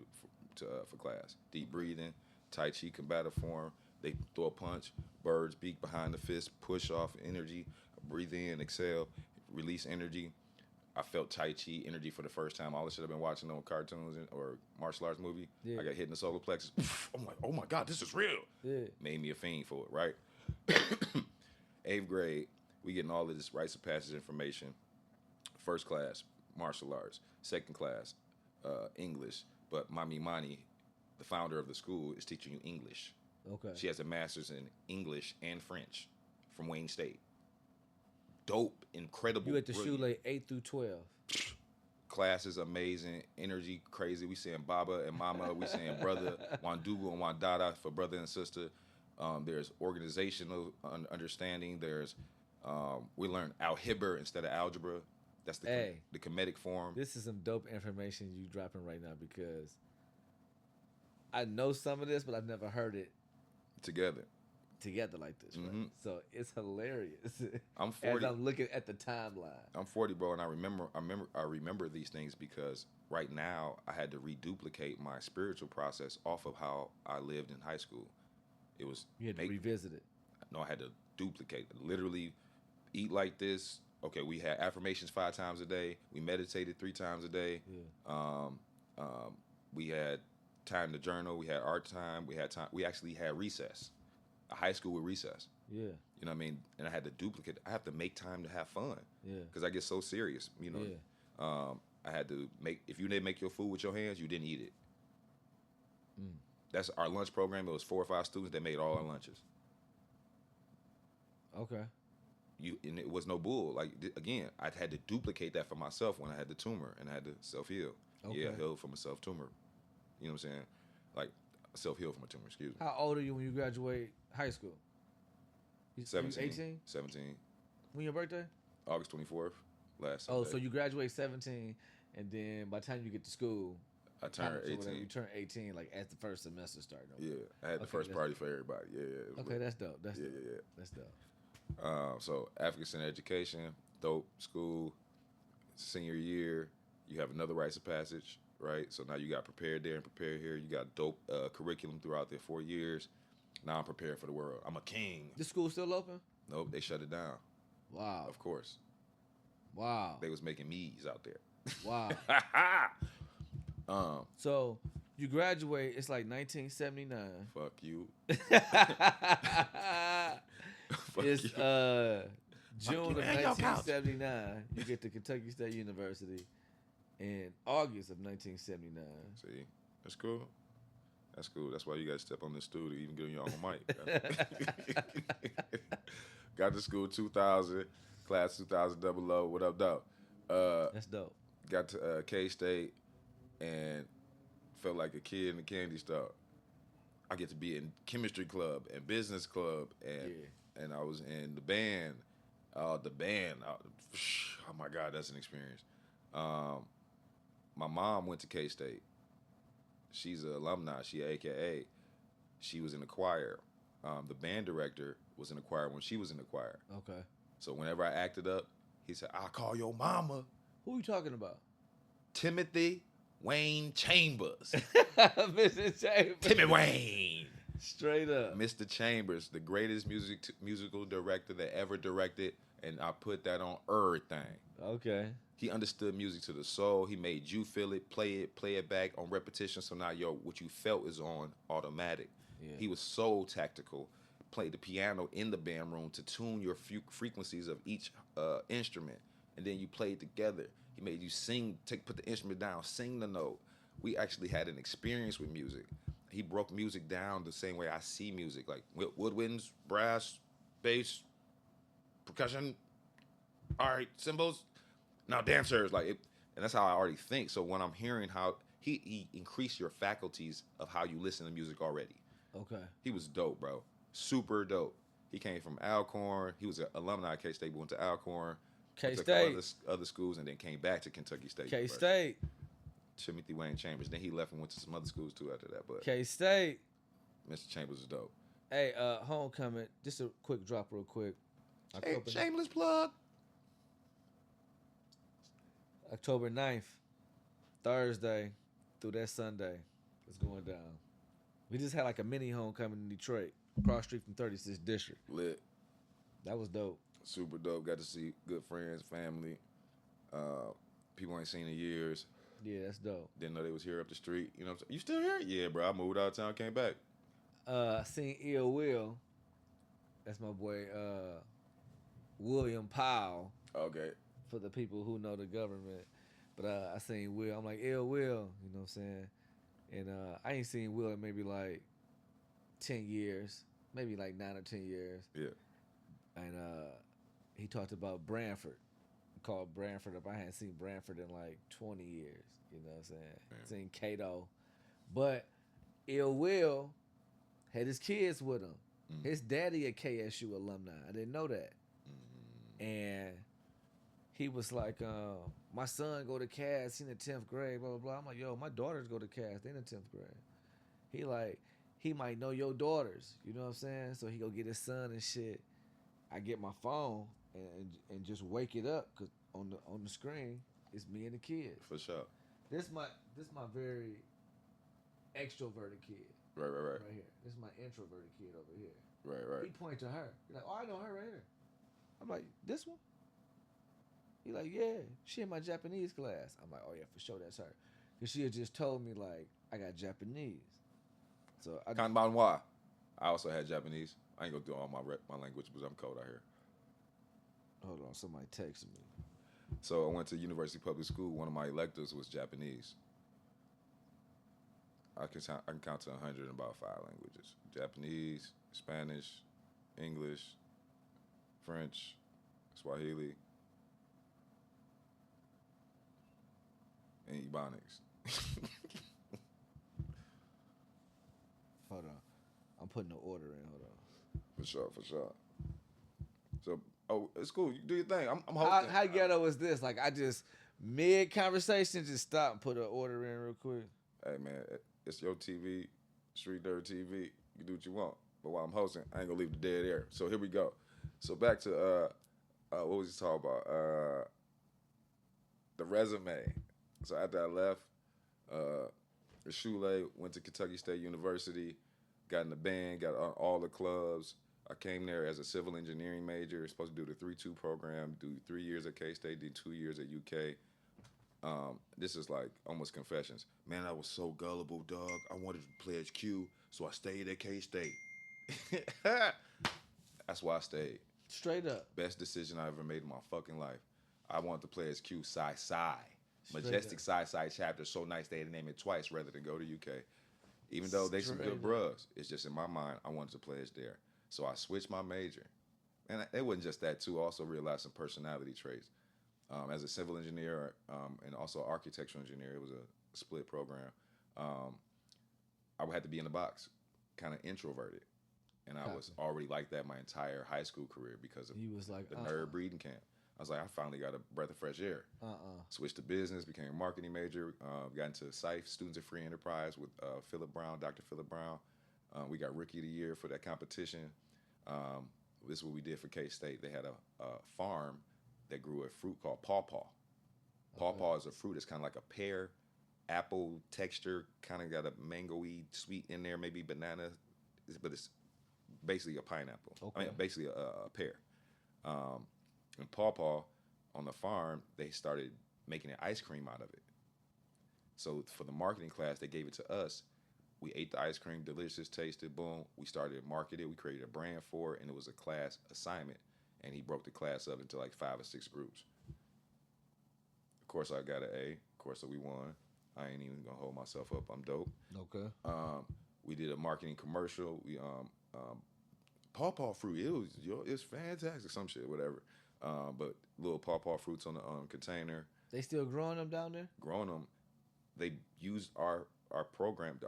for class. Deep breathing, Tai Chi, combative form. They throw a punch, bird's beak behind the fist, push off energy, breathe in, exhale, release energy. I felt Tai Chi energy for the first time. All the shit I've been watching on cartoons or martial arts movie. Yeah. I got hit in the solar plexus. I'm like, oh my God, this is real. Yeah. Made me a fiend for it, right? 8th grade, we getting all of this rites of passage information. First class, martial arts. Second class, English. But Mami Mani, the founder of the school, is teaching you English. Okay. She has a master's in English and French from Wayne State. Dope, incredible. You at the brilliant. Shule 8 through 12. Class is amazing, energy crazy. We saying Baba and Mama. We saying brother, Wandugu and Wandada for brother and sister. There's organizational understanding. There's we learn algebra instead of algebra. That's the comedic form. This is some dope information you dropping right now because I know some of this, but I've never heard it Together like this, right? Mhm. So it's hilarious. I'm 40. As I'm looking at the timeline. I'm 40, bro, and I remember these things because right now I had to reduplicate my spiritual process off of how I lived in high school. It was You had to revisit it. No, I had to duplicate. Literally, eat like this, okay, we had affirmations 5 times a day. We meditated 3 times a day. Yeah. We had time to journal. We had art time. We had time. We actually had recess, a high school with recess. Yeah. You know what I mean? And I had to duplicate. I have to make time to have fun. Yeah. Because I get so serious. You know. Yeah. I had to make. If you didn't make your food with your hands, you didn't eat it. That's our lunch program. It was 4 or 5 students that made all our lunches. Okay. And it was no bull. Like again, I had to duplicate that for myself when I had the tumor and I had to self heal. Okay. Yeah, heal from a self tumor. You know what I'm saying? Like self heal from a tumor. Excuse me. How old are you when you graduate high school? 17. 18? 17. When your birthday? August 24th. Last Oh, Sunday. so you graduate 17, and then by the time you get to school, I turned college or whatever, 18. you turn 18, like as the first semester started. Yeah, I had the Okay, first party for everybody. Yeah, it was Okay, lit. that's dope. That's Yeah, dope. yeah, yeah. That's dope. So African Center Education, dope school. Senior year, you have another rites of passage, right? So now you got prepared there and prepared here. You got dope curriculum throughout their 4 years. Now I'm prepared for the world. I'm a king. This school still open? Nope, they shut it down. Wow. Of course, Wow. they was making me's out there. Wow. um, So you graduate, it's like 1979. fuck you. It's you. June of you. Hang your couch. 1979. You get to Kentucky State University in August of 1979. See, that's cool. That's cool. That's why you got to step on this stool to even get on your own mic. Got to school 2000, class 2000 double O. What up, though? That's dope. Got to K-State and felt like a kid in the candy store. I get to be in chemistry club and business club, and I was in the band. Oh my God, that's an experience. My mom went to K-State. She's an alumni. She AKA. She was in the choir. The band director was in the choir when she was in the choir. Okay. So whenever I acted up, he said, "I'll call your mama." Who you talking about? Timothy Wayne Chambers. Mr. Chambers. Timmy Wayne. Straight up. Mr. Chambers, the greatest musical director that ever directed, and I put that on everything. Okay. He understood music to the soul. He made you feel it, play it back on repetition. So now, what you felt is on automatic. Yeah. He was so tactical. Played the piano in the band room to tune your frequencies of each instrument, and then you played together. He made you sing, put the instrument down, sing the note. We actually had an experience with music. He broke music down the same way I see music, like woodwinds, brass, bass, percussion, all right, cymbals, now dancers, like it, and that's how I already think. So when I'm hearing how he increased your faculties of how you listen to music already. Okay. He was dope, bro. Super dope. He came from Alcorn. He was an alumni at K-State, went to Alcorn. K-State. Took other schools and then came back to Kentucky State. K-State. Timothy Wayne Chambers. Then he left and went to some other schools too after that. But K-State. Mr. Chambers is dope. Hey, homecoming. Just a quick drop real quick. Hey, shameless plug. October 9th, Thursday through that Sunday. It's going down. We just had like a mini homecoming in Detroit, cross street from 36th District. Lit. That was dope. Super dope. Got to see good friends, family. People I ain't seen in years. Yeah, that's dope. Didn't know they was here up the street. You know what I'm saying? You still here? Yeah, bro. I moved out of town, came back. I seen Ill Will. That's my boy William Powell, Okay. for the people who know the government. But I seen Will. I'm like, Ill Will, you know what I'm saying? And I ain't seen Will in maybe like 10 years, maybe like 9 or 10 years. Yeah. And he talked about Branford. He called Branford up. I hadn't seen Branford in like 20 years. You know what I'm saying? Man. Seen Cato. But Ill Will had his kids with him. Mm. His daddy a KSU alumni. I didn't know that. And he was like, my son go to Cass, he in the 10th grade, blah, blah, blah. I'm like, yo, my daughters go to Cass, they in the 10th grade. He like, he might know your daughters, you know what I'm saying? So he go get his son and shit. I get my phone and just wake it up, cause on the screen, it's me and the kid. For sure. This my very extroverted kid. Right. Right here. This is my introverted kid over here. Right. He point to her. He's like, oh, I know her right here. I'm like, this one? He like, yeah, she in my Japanese class. I'm like, oh yeah, for sure, that's her. Cause she had just told me like I got Japanese. So I Kanbanwa. I also had Japanese. I ain't gonna do all my language because I'm cold out here. hold on, somebody texted me. So I went to University Public School. One of my electives was Japanese. I can count to 100 in about 5 languages: Japanese, Spanish, English, French, Swahili, and Ebonics. Hold on, I'm putting the order in. Hold on. For sure. So, it's cool. You do your thing. I'm hosting. How ghetto is this? Like I just mid conversation just stop and put an order in real quick. Hey man, it's your TV, Street Dirt TV. You do what you want. But while I'm hosting, I ain't gonna leave the dead air. So here we go. So back to what was he talking about? The resume. So after I left, Shule, went to Kentucky State University, got in the band, got on all the clubs. I came there as a civil engineering major. Supposed to do the 3-2 program, do 3 years at K-State, did 2 years at UK. This is like almost confessions. Man, I was so gullible, dog. I wanted to play as Q, so I stayed at K-State. That's why I stayed. Straight up. Best decision I ever made in my fucking life. I wanted to play as Q Psi. Straight Majestic up. Psi chapter. So nice they had to name it twice rather than go to UK. Even though they some Straight good up. bros. It's just in my mind, I wanted to play as there. So I switched my major. And it wasn't just that too. I also realized some personality traits. As a civil engineer and also architectural engineer, it was a split program. I had to be in the box, kind of introverted. And I was already like that my entire high school career because of You was like, the nerd breeding camp. I was like, I finally got a breath of fresh air. Switched to business, became a marketing major, got into SIFE, Students of Free Enterprise with Philip Brown, Dr. Philip Brown. We got Rookie of the Year for that competition. This is what we did for K-State. They had a farm that grew a fruit called pawpaw. Pawpaw is a fruit. It's kind of like a pear, apple texture, kind of got a mango-y sweet in there, maybe banana, but it's basically a pineapple. Okay. I mean, basically a pear. And pawpaw, on the farm, they started making an ice cream out of it. So for the marketing class, they gave it to us. We ate the ice cream, delicious, tasted, boom. We started to market it. We created a brand for it, and it was a class assignment. And he broke the class up into like 5 or 6 groups. Of course, I got an A. Of course, we won. I ain't even gonna hold myself up. I'm dope. okay. We did a marketing commercial. We pawpaw fruit. It's fantastic. Some shit, whatever. But little pawpaw fruits on the container. They still growing them down there? Growing them. They used our program,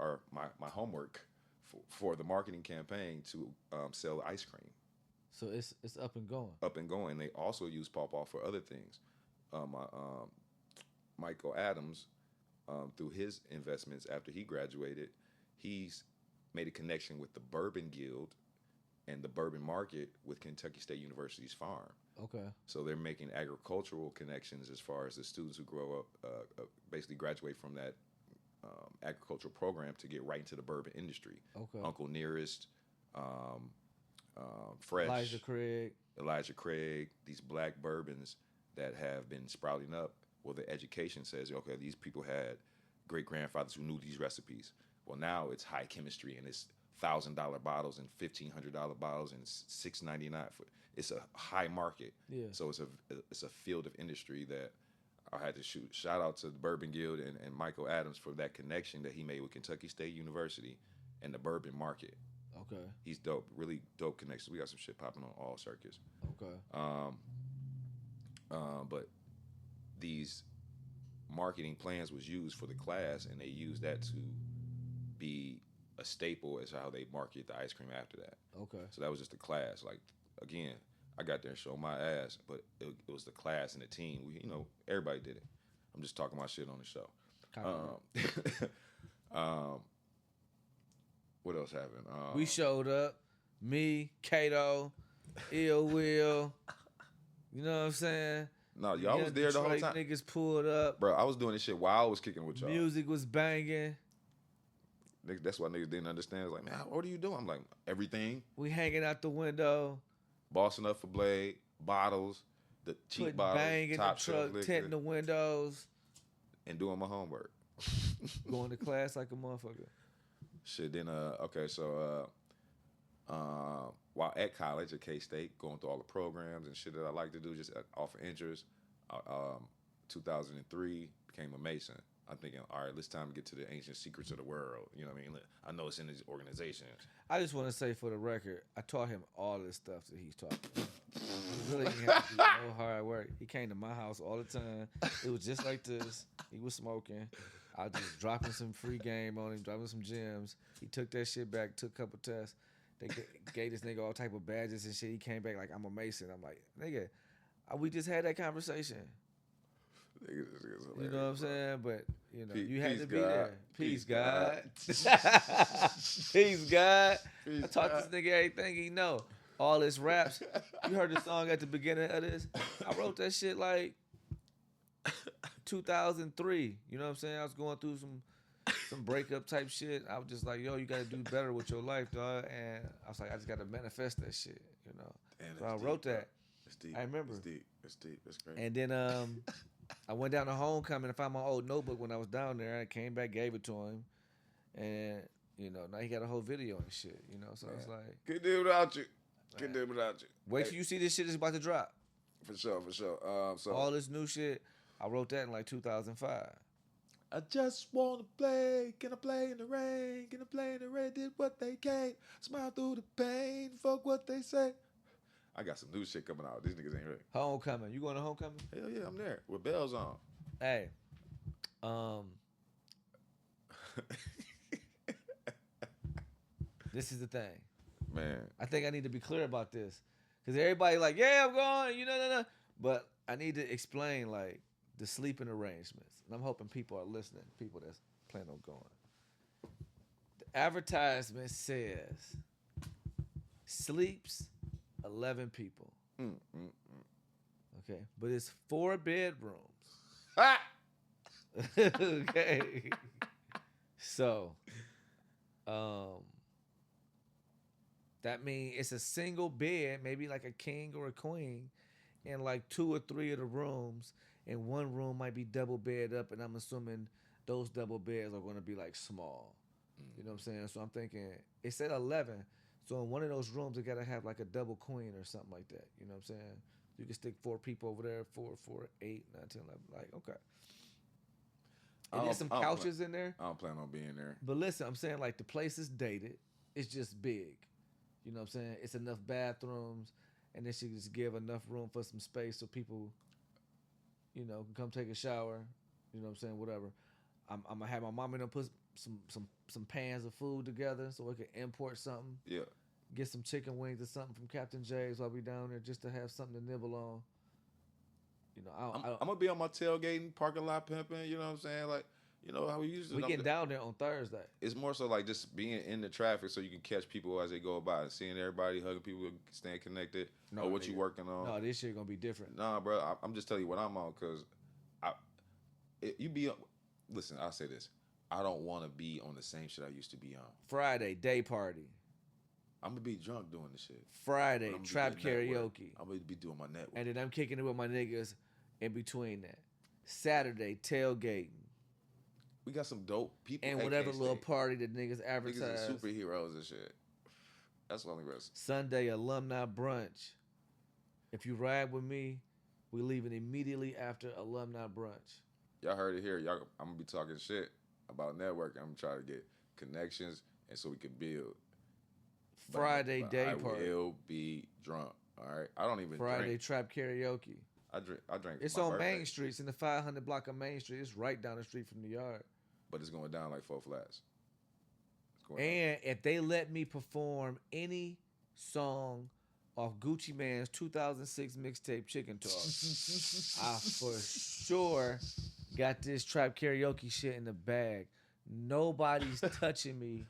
my homework for the marketing campaign to sell ice cream. So it's up and going. Up and going. They also use pawpaw for other things. Michael Adams, through his investments after he graduated, he's made a connection with the Bourbon Guild and the bourbon market with Kentucky State University's farm. Okay. So they're making agricultural connections as far as the students who grow up, basically graduate from that agricultural program to get right into the bourbon industry. Okay. Uncle Nearest, Fresh, Elijah Craig, these black bourbons that have been sprouting up. Well, the education says, okay, these people had great-grandfathers who knew these recipes. Well, now it's high chemistry, and it's $1,000 bottles and $1,500 bottles and $6.99. It's a high market. Yeah. So it's a field of industry that I had to shout out to the Bourbon Guild and Michael Adams for that connection that he made with Kentucky State University and the bourbon market. Okay. He's dope, really dope connections. We got some shit popping on all circuits. Okay. But these marketing plans was used for the class, and they used that to be a staple as how they market the ice cream after that. Okay. So that was just a class. Like, again, I got there and showed my ass, but it was the class and the team. Everybody did it. I'm just talking my shit on the show. What else happened? We showed up. Me, Kato, Ill Will. You know what I'm saying? No, y'all was there the whole time. Niggas pulled up. Bro, I was doing this shit while I was kicking with y'all. Music was banging. That's why niggas didn't understand. It's like, man, what are you doing? I'm like, everything. We hanging out the window. Bossing up for Blade, bottles, the cheap putting bottles, bang in the top shelf truck, liquor, tinting the windows, and doing my homework. going to class like a motherfucker. Shit. Then okay, so while at college at K-State, going through all the programs and shit that I like to do, just off of interest. 2003 became a Mason. I'm thinking, all right, it's time to get to the ancient secrets of the world. You know what I mean? I know it's in these organizations. I just want to say for the record, I taught him all this stuff that he's talking about. He really didn't have to do no hard work. He came to my house all the time. It was just like this. He was smoking. I was just dropping some free game on him, dropping some gems. He took that shit back, took a couple tests. They gave this nigga all type of badges and shit. He came back like, I'm a Mason. I'm like, nigga, we just had that conversation. You know what I'm saying? But, you know, you had to be there. Peace, God. Peace, God. I taught this nigga everything he know. All his raps. You heard the song at the beginning of this? I wrote that shit like 2003. You know what I'm saying? I was going through some breakup type shit. I was just like, yo, you got to do better with your life, dog. And I was like, I just got to manifest that shit, you know? Damn, so I wrote that. It's deep. I remember. It's deep. It's great. And then I went down to homecoming and found my old notebook when I was down there. I came back, gave it to him. And, you know, now he got a whole video and shit, you know? So it's like... Couldn't do without you. Couldn't do without you. Wait till you see this shit that's about to drop. For sure. So all this new shit, I wrote that in like 2005. I just want to play. Can I play in the rain? Can I play in the rain? Did what they can. Smile through the pain. Fuck what they say. I got some new shit coming out. These niggas ain't ready. Homecoming. You going to homecoming? Hell yeah, I'm there. With bells on. Hey. This is the thing. Man. I think I need to be clear about this. Because everybody like, yeah, I'm going. You know. But I need to explain, like, the sleeping arrangements. And I'm hoping people are listening, people that's planning on going. The advertisement says sleeps 11 people. Okay. But it's 4 bedrooms. Okay. So, that means it's a single bed, maybe like a king or a queen, in like 2 or 3 of the rooms, and one room might be double bed up, and I'm assuming those double beds are going to be like small. You know what I'm saying? So I'm thinking, it said 11, so in one of those rooms, it got to have like a double queen or something like that. You know what I'm saying? You can stick 4 people over there, 4, 8, 9, 10, 11. Like, okay. And there's some couches in there. I don't plan on being there. But listen, I'm saying like the place is dated. It's just big. You know what I'm saying? It's enough bathrooms, and then she just give enough room for some space so people, you know, can come take a shower. You know what I'm saying? Whatever. I'm gonna have my mom and them put some pans of food together so we can import something. Yeah. Get some chicken wings or something from Captain J's while we down there just to have something to nibble on. You know, I'm gonna be on my tailgating, parking lot pimping. You know what I'm saying? Like, you know how we usually. We getting down there on Thursday. It's more so like just being in the traffic so you can catch people as they go by, seeing everybody, hugging people, staying connected. No, or what you working on? No, this year gonna be different. Nah, bro, I'm just telling you what I'm on because listen, I'll say this. I don't want to be on the same shit I used to be on. Friday, day party. I'm going to be drunk doing the shit. Friday, trap karaoke. I'm going to be doing my network. And then I'm kicking it with my niggas in between that. Saturday, tailgating. We got some dope people. And whatever little party that niggas advertise. Niggas are superheroes and shit. That's the only rest. Sunday, alumni brunch. If you ride with me, we leaving immediately after alumni brunch. Y'all heard it here. I'm going to be talking shit about networking. I'm trying to get connections and so we can build. Friday day I party. I will be drunk. All right. I don't even Friday drink. Trap karaoke. I drink. It's on Main Street. It's in the 500 block of Main Street. It's right down the street from the yard. But it's going down like 4 flats. And if they let me perform any song off Gucci Mane's 2006 mixtape Chicken Talk, I for sure got this trap karaoke shit in the bag. Nobody's touching me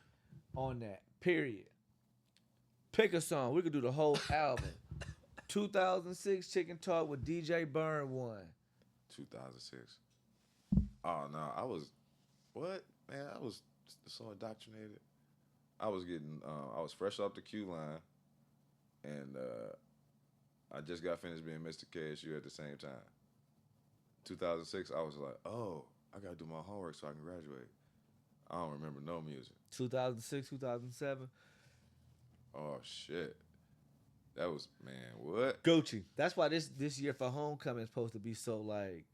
on that. Period. Pick a song. We could do the whole album. 2006 Chicken Talk with DJ Burn won. 2006. Oh no, I was man. I was so indoctrinated. I was fresh off the queue line, and I just got finished being Mr. KSU at the same time. 2006, I was like, oh, I got to do my homework so I can graduate. I don't remember no music. 2006, 2007. Oh, shit. That was, man, what? Gucci. That's why this year for homecoming is supposed to be so, like,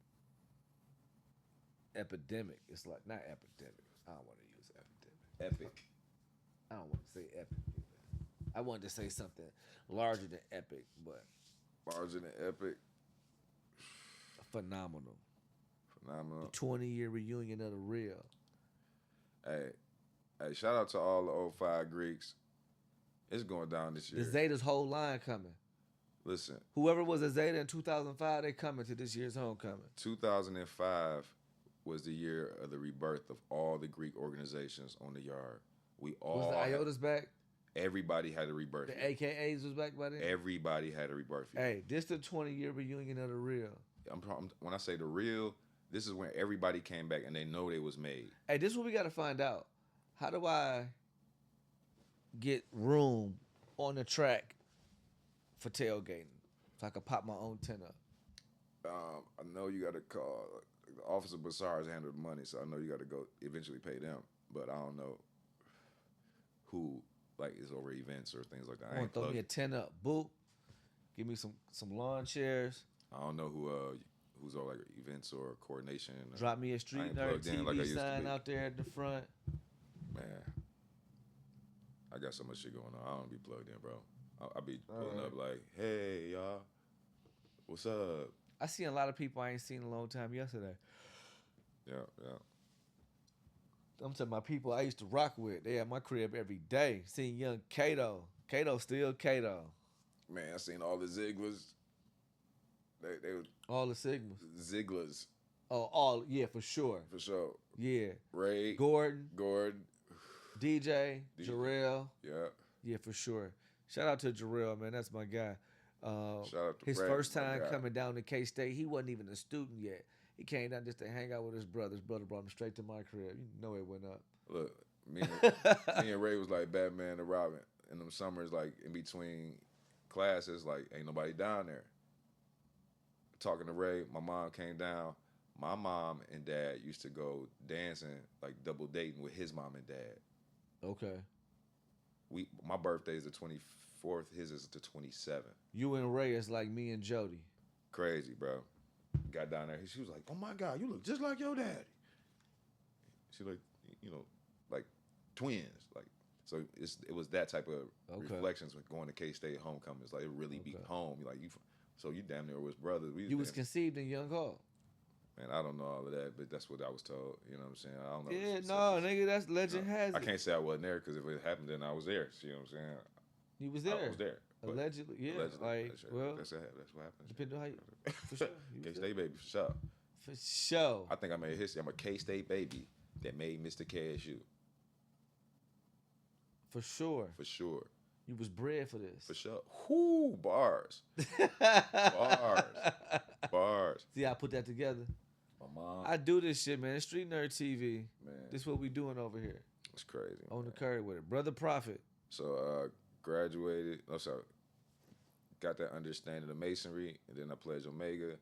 epidemic. It's like, not epidemic. I don't want to use epidemic. Epic. I don't want to say epic. I wanted to say something larger than epic, but. Larger than epic. Phenomenal. Phenomenal. The 20-year reunion of the real. Hey, shout out to all the 05 Greeks. It's going down this year. The Zeta's whole line coming. Listen. Whoever was a Zeta in 2005, they coming to this year's homecoming. 2005 was the year of the rebirth of all the Greek organizations on the yard. We all. Was the Iotas back? Everybody had a rebirth. The AKAs was back by then? Everybody had a rebirth. Hey, this the 20-year reunion of the real. When I say the real, this is when everybody came back and they know they was made. Hey, this is what we got to find out. How do I get room on the track for tailgating so I can pop my own tent up? I know you got to call. The Office of Bazaars handle the money, so I know you got to go eventually pay them. But I don't know who like is over events or things like that. I want to throw me a tent up. Boop. Give me some lawn chairs. I don't know who's on like events or coordination. Drop me a Street Nerd TV sign out there at the front. Man, I got so much shit going on. I don't be plugged in, bro. I be pulling up like, hey, y'all, what's up? I seen a lot of people I ain't seen in a long time yesterday. Yeah. I'm talking about people I used to rock with. They at my crib every day. Seeing young Kato. Kato still Kato. Man, I seen all the Zigglers. They were all the Sigmas. Zigglers. Oh, yeah, for sure. For sure. Yeah. Ray. Gordon. DJ. Jarrell. Yeah. Yeah, for sure. Shout out to Jarrell, man. That's my guy. Shout out to his Brad, first time coming down to K-State, he wasn't even a student yet. He came down just to hang out with his brother. His brother brought him straight to my crib. You know it went up. Look, me and Ray was like Batman and Robin. In them summers, like in between classes, like ain't nobody down there. Talking to Ray, my mom came down. My mom and dad used to go dancing, like double dating with his mom and dad. Okay. My birthday is the 24th. His is the 27th. You and Ray is like me and Jody. Crazy, bro. Got down there. She was like, "Oh my God, you look just like your daddy." She like, like twins. Like, so it was that type of reflections with going to K-State homecomings. Like it really beat home. Like so you damn near was brothers. You was conceived in Young Hall. Man, I don't know all of that, but that's what I was told. You know what I'm saying? I don't know. Yeah, no, nigga, that's legend has it. I can't say I wasn't there because if it happened, then I was there. You know what I'm saying? You was there. I was there. Allegedly, yeah. Allegedly, like, well, that's what happens. Depending on how you, for sure. K-State baby, for sure. For sure. I think I made history. I'm a K-State baby that made Mr. KSU. For sure. For sure. You was bred for this. For sure. Whoo, bars. Bars. See how I put that together? My mom. I do this shit, man. Street Nerd TV. Man. This is what we doing over here. It's crazy. On the curve with it. Brother Profit. So, graduated. Oh, sorry. Got that understanding of masonry, and then I pledged Omega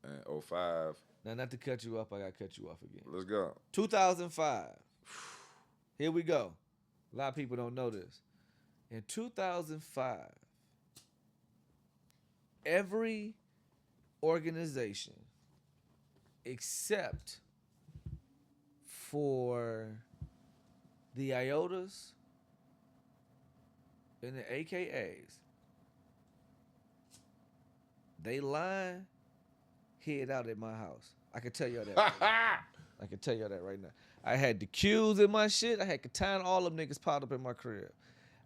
in 05. Now, not to cut you off, I got to cut you off again. Let's go. 2005. Here we go. A lot of people don't know this. In 2005, every organization except for the Iotas and the AKAs, they line hid out at my house. I can tell you that. Right now. I can tell you that right now. I had the Qs in my shit. I had Katana, all them niggas piled up in my crib.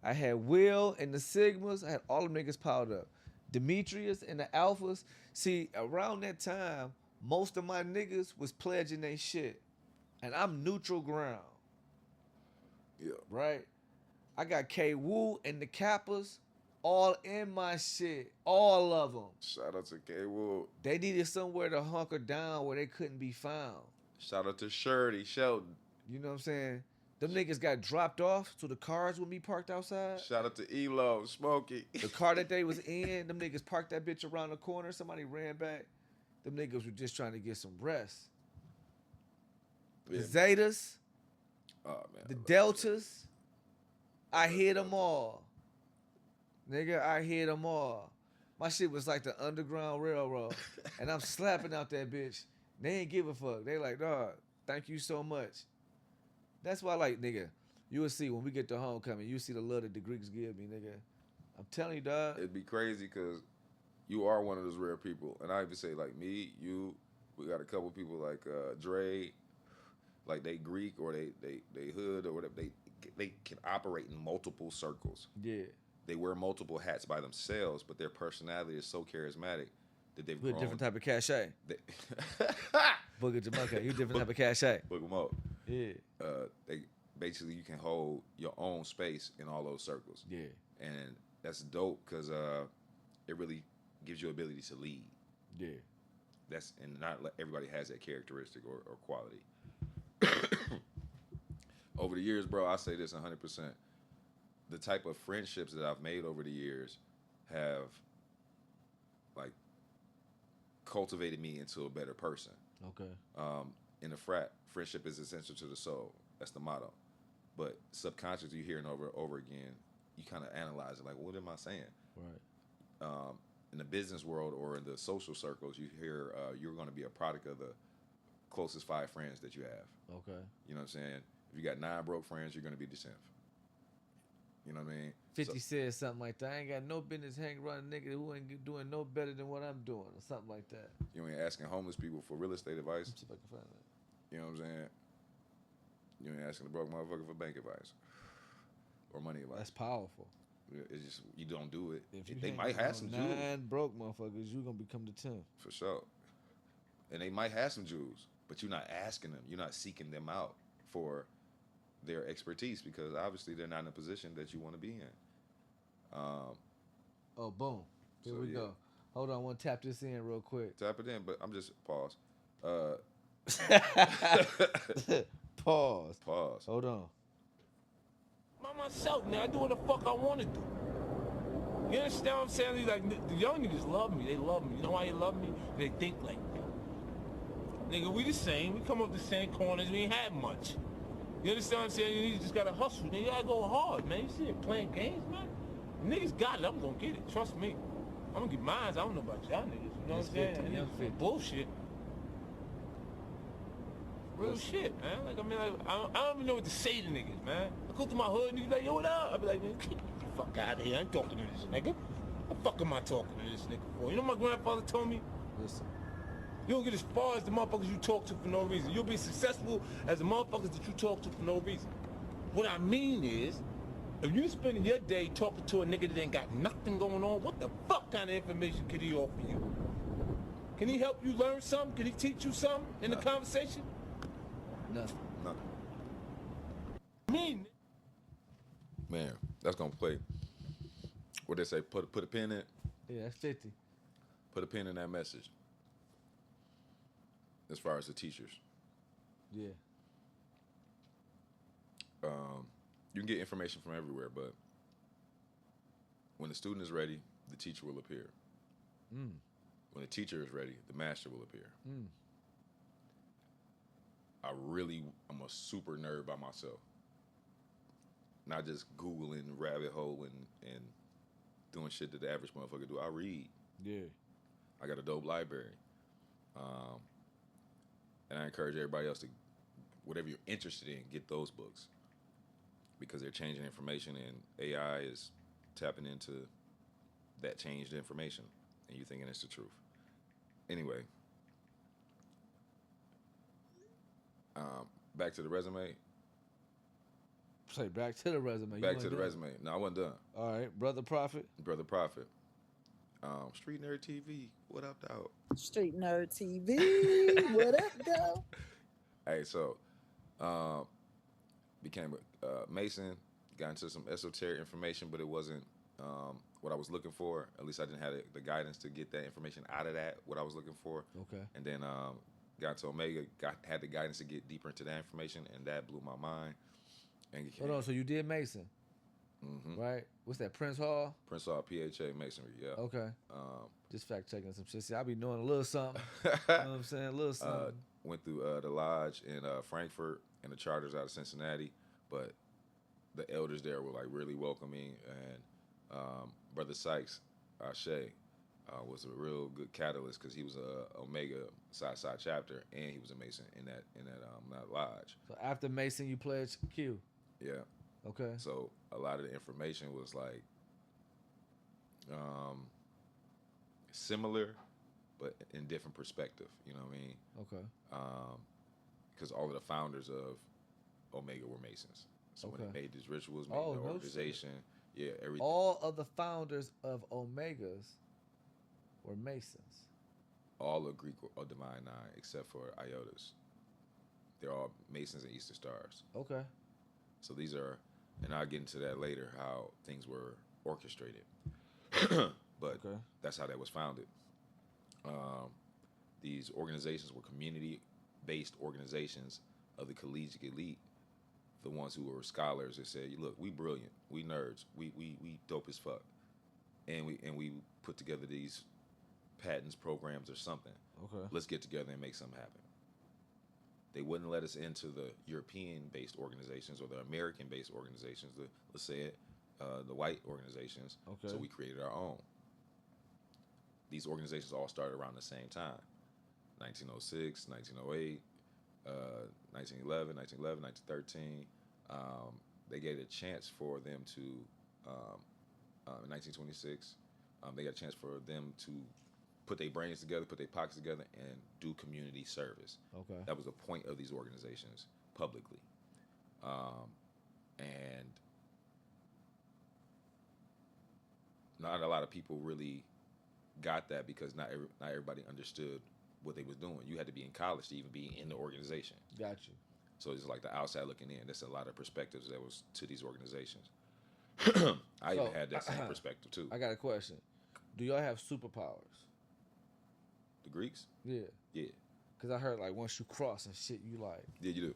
I had Will and the Sigmas. I had all them niggas piled up. Demetrius and the Alphas. See, around that time, most of my niggas was pledging they shit. And I'm neutral ground. Yeah. Right? I got K-Woo and the Kappas all in my shit. All of them. Shout out to K-Woo. They needed somewhere to hunker down where they couldn't be found. Shout out to Shelton. You know what I'm saying? Them niggas got dropped off to the cars with me parked outside. Shout out to Elo, Smokey. The car that they was in, them niggas parked that bitch around the corner. Somebody ran back. Them niggas were just trying to get some rest. Yeah. The Zetas, Oh man. the Deltas, I hit them all. Nigga, I hit them all. My shit was like the Underground Railroad. And I'm slapping out that bitch. They ain't give a fuck. They like, dog, thank you so much. That's why, like, nigga, you will see when we get to homecoming, you see the love that the Greeks give me, nigga. I'm telling you, dog. It'd be crazy because you are one of those rare people, and I even say like me, you. We got a couple people like Dre, like they Greek or they hood or whatever. They can operate in multiple circles. Yeah. They wear multiple hats by themselves, but their personality is so charismatic that they've With a grown. different type of cachet. They, Booger Jamaica, you different type of cachet. Look them up. Yeah. They basically you can hold your own space in all those circles. Yeah. And that's dope because it really gives you ability to lead. Yeah. That's and not everybody has that characteristic or quality. Over the years, bro, I say this 100%. The type of friendships that I've made over the years have like cultivated me into a better person. Okay. In the frat, friendship is essential to the soul. That's the motto. But subconsciously, you hear it over again. You kind of analyze it, like, what am I saying? Right. In the business world or in the social circles, you hear you're going to be a product of the closest 5 friends that you have. Okay. You know what I'm saying? If you got 9 broke friends, you're going to be the 10th. You know what I mean? 50 said something like that. I ain't got no business hanging around a nigga who ain't doing no better than what I'm doing, or something like that. You ain't asking homeless people for real estate advice. Let's see if I can find that. You know what I'm saying? You ain't asking the broke motherfucker for bank advice or money advice. That's powerful. It's just you don't do it. If you They hang might have some around jewels 9 broke motherfuckers, you gonna become the 10th. for sure, and they might have some jewels, but you're not asking them. You're not seeking them out for their expertise because obviously they're not in a position that you want to be in. Oh, boom. Here So, we yeah. go. Hold on, I want to tap this in real quick. Tap it in, but I'm just pause. Pause. Pause. Hold on. By myself, now I do what the fuck I want to do. You understand what I'm saying? He's like, the young niggas love me. They love me. You know why they love me? They think like me. Nigga, we the same. We come up the same corners. We ain't had much. You understand what I'm saying? You just gotta hustle. Nigga, you gotta go hard, man. You see it playing games, man? Niggas got it. I'm gonna get it. Trust me. I'm gonna get mine. I don't know about y'all niggas. You know what I'm saying? 50, And young it's 50. bullshit. Real shit, man. Like, I mean, like, I don't even know what to say to niggas, man. I go to my hood and he's like, yo, what up? I be like, man, get the fuck out of here. I ain't talking to this nigga. What the fuck am I talking to this nigga for? You know what my grandfather told me? Listen. You don't get as far as the motherfuckers you talk to for no reason. You'll be successful as the motherfuckers that you talk to for no reason. What I mean is, if you spending your day talking to a nigga that ain't got nothing going on, what the fuck kind of information could he offer you? Can he help you learn something? Can he teach you something in the conversation? Nothing. No. Me, Man, that's gonna play. What they say? Put a pin in it. Yeah, that's 50. Put a pin in that message. As far as the teachers, Yeah. you can get information from everywhere, but when the student is ready, the teacher will appear. Mm. When the teacher is ready, the master will appear. Mm. I'm a super nerd by myself. Not just Googling rabbit hole and doing shit that the average motherfucker do. I read. Yeah. I got a dope library. And I encourage everybody else to, whatever you're interested in, get those books. Because they're changing information and AI is tapping into that changed information. And you thinking it's the truth. Anyway. Back to the resume. Say back to the resume. You Back wanna to the do it? resume. No, I wasn't done. All right, Brother Profit. Brother Profit. Street Nerd TV. What up, dog? Street Nerd TV. What up, though? Hey, so became a Mason. Got into some esoteric information, but it wasn't what I was looking for. At least I didn't have the guidance to get that information out of that. What I was looking for. Okay. And then got to Omega. Had the guidance to get deeper into that information, and that blew my mind. And Hold on, so you did Mason, right? What's that, Prince Hall? Prince Hall, PHA, Masonry, yeah. Okay. Um, Just fact checking some shit. See, I be knowing a little something. You know what I'm saying? A little something. went through the lodge in Frankfort and the charters out of Cincinnati, but the elders there were like really welcoming, and Brother Sykes, Ashe, was a real good catalyst because he was a Omega side chapter, and he was a Mason in that lodge. So after Mason, you pledged Q. Yeah. Okay. So a lot of the information was like similar, but in different perspective. You know what I mean? Okay. Because all of the founders of Omega were Masons. So when Okay. they made these rituals, made Oh, the no organization, yeah, everything. All of the founders of Omegas were Masons. All of Greek or Divine Nine, except for Iotas. They're all Masons and Easter Stars. Okay. So these are, and I'll get into that later, how things were orchestrated. But Okay. that's how that was founded. These organizations were community-based organizations of the collegiate elite, the ones who were scholars that said, "Look, we brilliant, we nerds, we dope as fuck," and we put together these patents, programs, or something. Okay. Let's get together and make something happen. They wouldn't let us into the European-based organizations or the American-based organizations, let's say it, the white organizations. Okay. So we created our own. These organizations all started around the same time. 1906, 1908, 1911, 1913. They gave a chance for them to, in 1926, they got a chance for them to put their brains together, put their pockets together, and do community service. Okay. That was the point of these organizations publicly. And not a lot of people really got that because not everybody understood what they was doing. You had to be in college to even be in the organization. Got you. So it's like the outside looking in. There's a lot of perspectives that was to these organizations. I even had that same perspective too. I got a question. Do y'all have superpowers? The Greeks? Yeah. Yeah. Because I heard like once you cross and shit, you like Yeah, you do.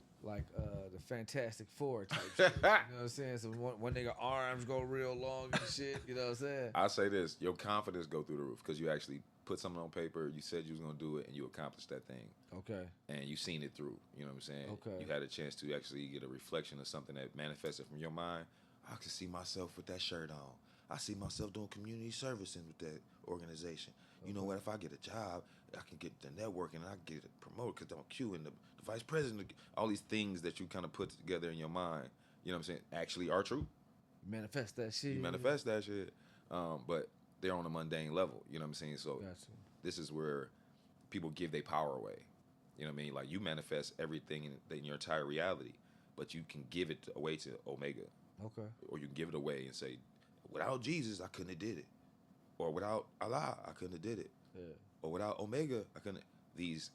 the Fantastic Four type shit. You know what I'm saying? So one nigga arms go real long and shit. You know what I'm saying? I say this: your confidence go through the roof because you actually put something on paper. You said you was gonna do it, and you accomplished that thing. Okay. And you seen it through. You know what I'm saying? Okay. You had a chance to actually get a reflection of something that manifested from your mind. I can see myself with that shirt on. I see myself doing community service with that organization. You know what? If I get a job, I can get the networking and I can get it promoted because I'm Q and the vice president. All these things that you kind of put together in your mind, you know what I'm saying, actually are true. Manifest that shit. You manifest that shit. But they're on a mundane level. You know what I'm saying? So Gotcha. this is where people give their power away. You know what I mean? Like you manifest everything in your entire reality, but you can give it away to Omega. Okay. Or you can give it away and say, without Jesus, I couldn't have did it. Or without Allah, I couldn't have did it. Yeah. Or without Omega, I couldn't. These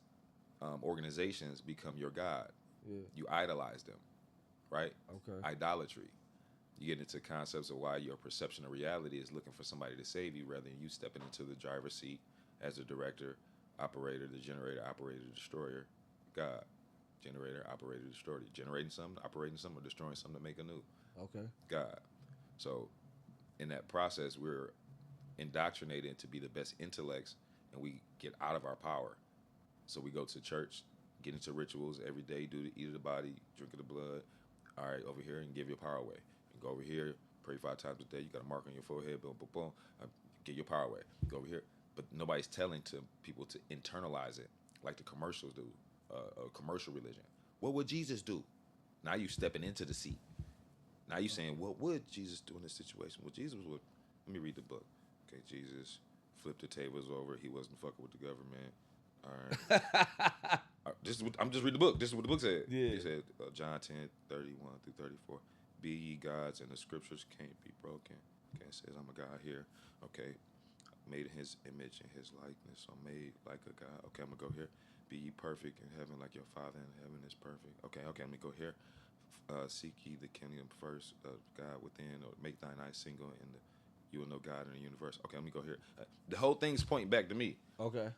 organizations become your God. Yeah. You idolize them, right? Okay. Idolatry. You get into concepts of why your perception of reality is looking for somebody to save you rather than you stepping into the driver's seat as a director, operator, the generator, operator, destroyer, God. Generator, operator, destroyer. Generating something, operating something, or destroying something to make a new. Okay. God. So in that process, we're indoctrinated to be the best intellects, and we get out of our power. So we go to church, get into rituals every day, do the eat of the body, drink of the blood. All right, over here, and give your power away. You go over here, pray 5 times a day. You got a mark on your forehead, boom, boom, boom. Get your power away. Go over here. But nobody's telling to people to internalize it like the commercials do, a commercial religion. What would Jesus do? Now you stepping into the seat. Now you saying, what would Jesus do in this situation? Well, Jesus would, let me read the book. Okay, Jesus flipped the tables over. He wasn't fucking with the government. All right. I'm just reading the book. This is what the book said. Yeah. It said, John 10, 31 through 34. Be ye gods, and the scriptures can't be broken. Okay, it says, I'm a God here. Okay, made in his image and his likeness. So I'm made like a God. Okay, I'm going to go here. Be ye perfect in heaven like your Father in heaven is perfect. Okay, let me go here. Seek ye the kingdom first of God within, or make thine eyes single, and you will know God in the universe. Okay, let me go here. The whole thing's pointing back to me. Okay.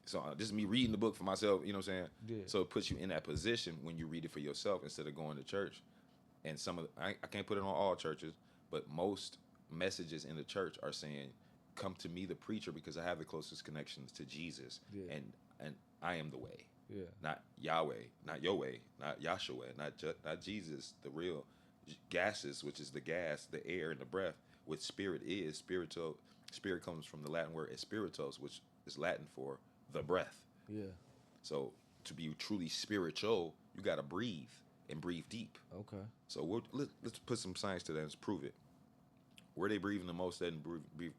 So this is me reading the book for myself, you know what I'm saying? Yeah. So it puts you in that position when you read it for yourself instead of going to church and some of I can't put it on all churches, but most messages in the church are saying, "Come to me, the preacher, because I have the closest connections to Jesus, Yeah. and I am the way, Yeah. not Yahweh, not your way, not Yahshua, not Jesus, the real gases, which is the gas, the air, and the breath, which spirit is spiritual. Spirit comes from the Latin word espiritos, which is Latin for the breath. Yeah. So to be truly spiritual, you got to breathe and breathe deep. Okay. So let's put some science to that and prove it. Where they breathing the most and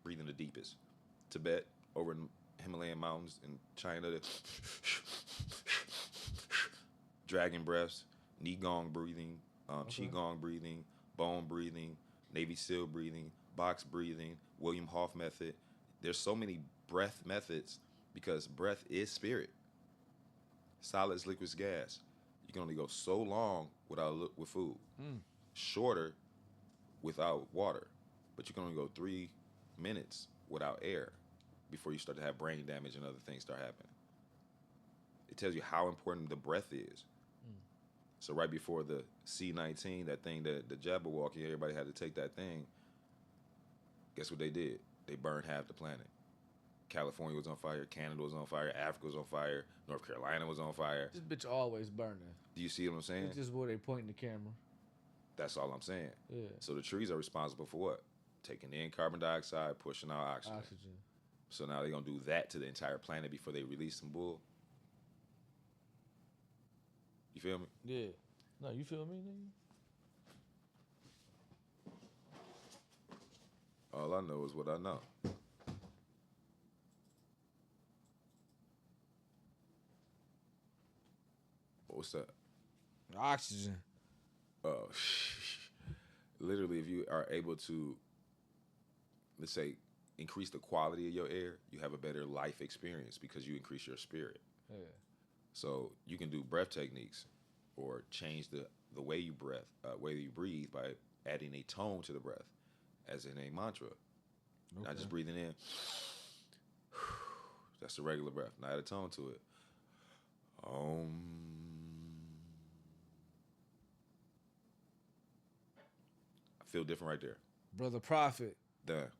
breathing the deepest? Tibet, over in Himalayan mountains, in China, dragon breaths, Qigong breathing, Qigong breathing, bone breathing, Navy SEAL breathing, box breathing, William Hoff method. There's so many breath methods because breath is spirit. Solids, liquids, gas. You can only go so long with food. Shorter without water. But you can only go 3 minutes without air before you start to have brain damage and other things start happening. It tells you how important the breath is. So right before the C-19, that thing, the Jabberwocky, everybody had to take that thing. Guess what they did? They burned half the planet. California was on fire, Canada was on fire, Africa was on fire, North Carolina was on fire. This bitch always burning. Do you see what I'm saying? It's just where they pointing the camera. That's all I'm saying. Yeah. So the trees are responsible for what? Taking in carbon dioxide, pushing out oxygen. So now they're going to do that to the entire planet before they release some bull. You feel me? Yeah. No, you feel me, nigga? All I know is what I know. What's that? Oxygen. Oh, literally, if you are able to, let's say, increase the quality of your air, you have a better life experience because you increase your spirit. Yeah. So you can do breath techniques or change the way you breathe by adding a tone to the breath, as in a mantra. Okay. Not just breathing in. That's the regular breath. Not add a tone to it. I feel different right there. Brother Profit. Done.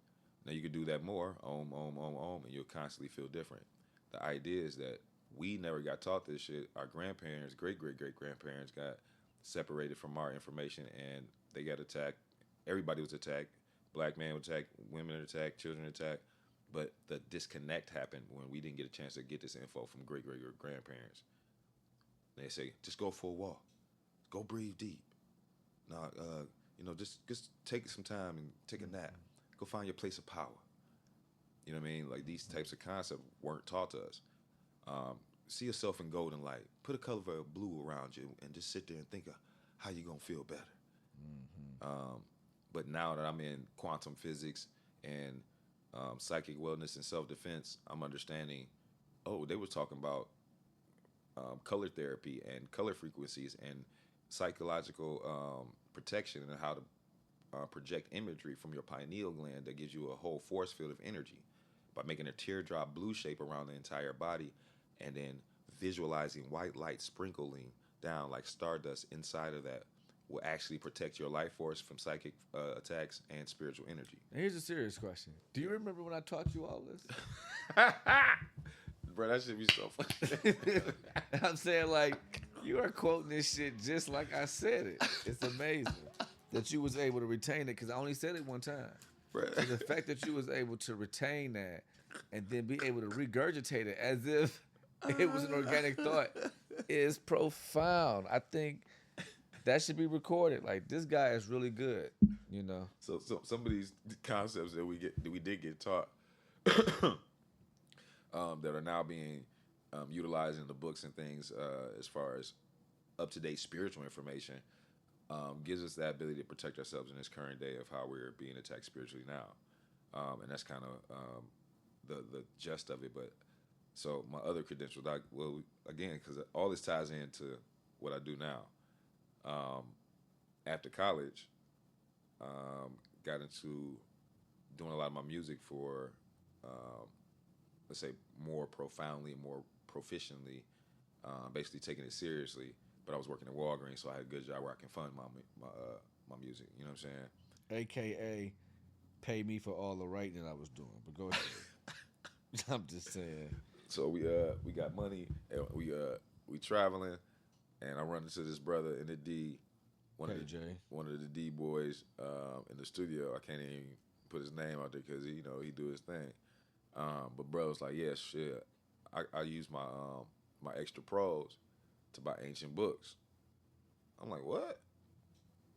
Now you can do that more, and you'll constantly feel different. The idea is that we never got taught this shit. Our grandparents, great-great-great-grandparents got separated from our information, and they got attacked. Everybody was attacked. Black man was attacked, women attacked, children attacked. But the disconnect happened when we didn't get a chance to get this info from great-great-grandparents. They say, just go for a walk. Go breathe deep. Just take some time and take a nap. Go find your place of power. You know what I mean? Like, these types of concepts weren't taught to us. See yourself in golden light. Put a color of blue around you and just sit there and think of how you're going to feel better. But now that I'm in quantum physics and psychic wellness and self-defense, I'm understanding, they were talking about color therapy and color frequencies and psychological protection and how to project imagery from your pineal gland that gives you a whole force field of energy by making a teardrop blue shape around the entire body and then visualizing white light sprinkling down like stardust inside of that will actually protect your life force from psychic attacks and spiritual energy. Now here's a serious question. Do you remember when I taught you all this? Bro, that should be so funny. I'm saying, like, you are quoting this shit just like I said it. It's amazing that you was able to retain it because I only said it one time. So the fact that you was able to retain that and then be able to regurgitate it as if it was an organic thought is profound. I think that should be recorded. Like, this guy is really good, you know. So some of these concepts that we did get taught that are now being utilized in the books and things as far as up-to-date spiritual information gives us that ability to protect ourselves in this current day of how we're being attacked spiritually now. And that's kind of the gist of it. But so my other credentials, again, because all this ties into what I do now. After college, got into doing a lot of my music for, let's say, more profoundly, more proficiently, basically taking it seriously but I was working at Walgreens, so I had a good job where I can fund my music. You know what I'm saying? AKA, pay me for all the writing that I was doing. But go ahead. I'm just saying. So we got money and we traveling, and I run into this brother in the D, one of the D boys in the studio. I can't even put his name out there because he do his thing. But bro was like, yeah, shit. I use my extra pros to buy ancient books. I'm like, what?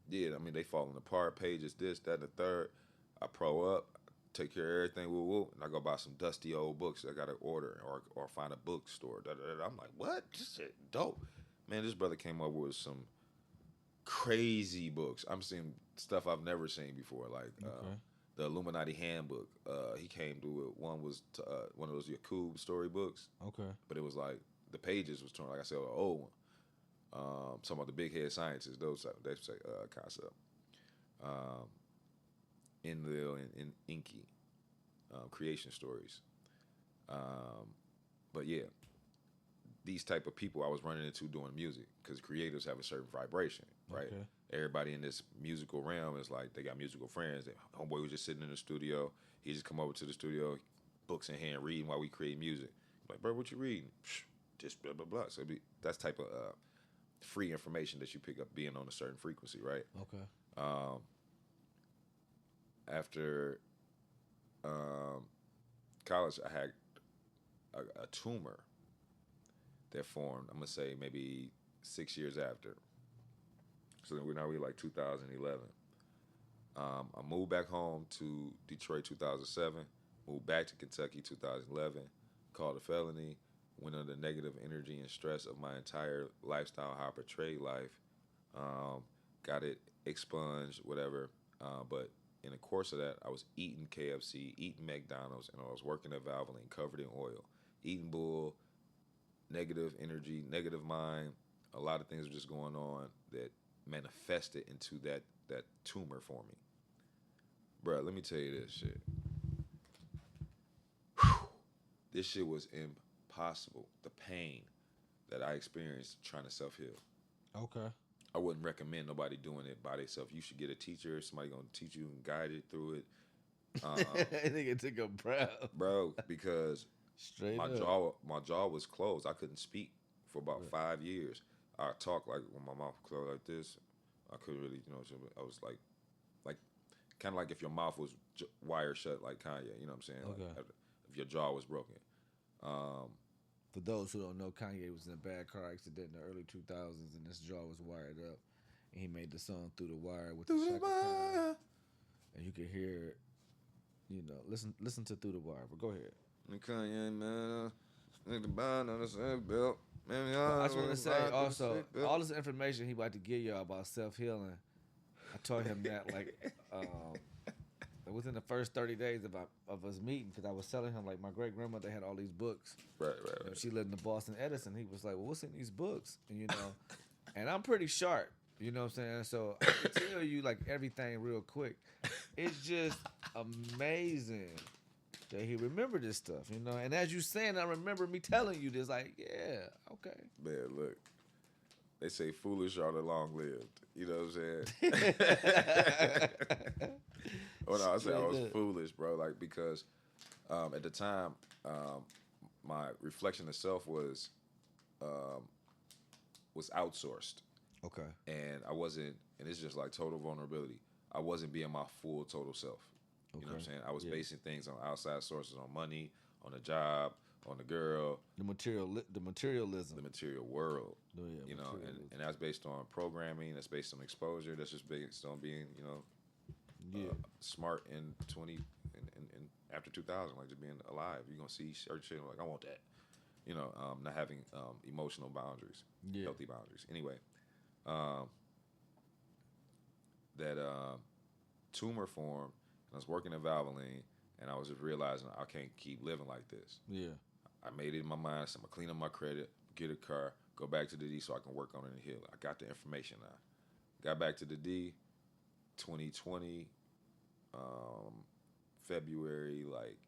Yeah, I mean they falling apart. Pages, this, that, and the third. I pro up, take care of everything, woo, and I go buy some dusty old books I gotta order or find a bookstore. I'm like, what? This shit dope. Man, this brother came up with some crazy books. I'm seeing stuff I've never seen before, like the Illuminati Handbook. He came through it. One was one of those Yakub storybooks. Okay. But it was like the pages was torn. Like I said, the old one. Some of the big head scientists, those concept. Enlil and Inky, creation stories. But yeah, these type of people I was running into doing music because creatives have a certain vibration, right? Okay. Everybody in this musical realm is like they got musical friends. Homeboy was just sitting in the studio. He just come over to the studio, books in hand, reading while we create music. I'm like, bro, what you reading? Just blah blah blah. So that's type of free information that you pick up being on a certain frequency, right? Okay. After college, I had a tumor that formed. I'm gonna say maybe 6 years after. So then we like 2011. I moved back home to Detroit 2007. Moved back to Kentucky 2011. Called a felony. Went under negative energy and stress of my entire lifestyle, how I portrayed life. Got it expunged, whatever. But in the course of that, I was eating KFC, eating McDonald's, and I was working at Valvoline, covered in oil, eating bull, negative energy, negative mind. A lot of things were just going on that manifested into that tumor for me. Bruh, let me tell you this shit. Whew. This shit was impossible. The pain that I experienced trying to self-heal. Okay. I wouldn't recommend nobody doing it by themselves. You should get a teacher, somebody gonna teach you and guide it through it. I think it took a breath, bro, because straight up. my jaw was closed. I couldn't speak for about 5 years. I talked like with my mouth closed like this. I couldn't really, I was like kind of like if your mouth was wired shut like Kanye. You know what I'm saying? Okay. Like if your jaw was broken. For those who don't know, Kanye was in a bad car accident in the early 2000s, and his jaw was wired up. And he made the song "Through the Wire" with Through the the wire. and you can hear, listen to "Through the Wire." But go ahead. Kanye, man, the bond on the same belt. I just want to say also, all this information he about to give y'all about self-healing, I told him that within the first 30 days of us meeting, because I was telling him like my great grandmother had all these books. Right. She lived in the Boston Edison. He was like, "Well, what's in these books?" And and I'm pretty sharp. You know what I'm saying? So I can tell you like everything real quick. It's just amazing that he remembered this stuff, And as you saying, I remember me telling you this, like, yeah, okay. Man, look, they say foolish are the long-lived. You know what I'm saying? When I say I was foolish, bro, like because at the time my reflection of self was outsourced. Okay. And I wasn't, and it's just like total vulnerability. I wasn't being my full total self. You know what I'm saying? I was basing things on outside sources, on money, on a job, on the girl. The materialism. The material world. Oh, yeah, and that's based on programming, that's based on exposure, that's just based on being, smart in 20 and after 2000, like just being alive. You're gonna see certain shit like I want that. Not having emotional boundaries, healthy boundaries. Anyway, that tumor formed, and I was working at Valvoline, and I was just realizing I can't keep living like this. Yeah. I made it in my mind, so I'm gonna clean up my credit, get a car, go back to the D so I can work on it and heal. I got the information now. Got back to the D, 2020, February, like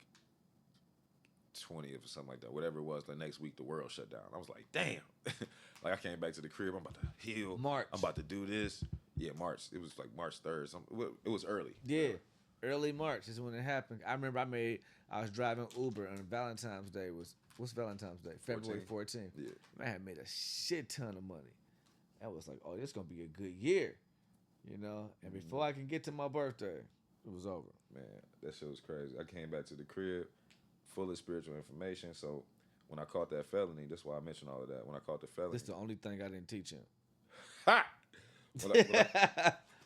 20th or something like that. Whatever it was, the next week the world shut down. I was like, damn. Like I came back to the crib. I'm about to heal. March. I'm about to do this. Yeah, March. It was like March 3rd. It was early. Yeah. Early March is when it happened. I remember I was driving Uber on Valentine's Day. What's Valentine's Day? February 14th. Yeah. Man, I had made a shit ton of money. I was like, oh, this gonna be a good year. You know? And before I can get to my birthday, it was over. Man, that shit was crazy. I came back to the crib full of spiritual information. So when I caught that felony, that's why I mentioned all of that. When I caught the felony. This is the only thing I didn't teach him. Ha!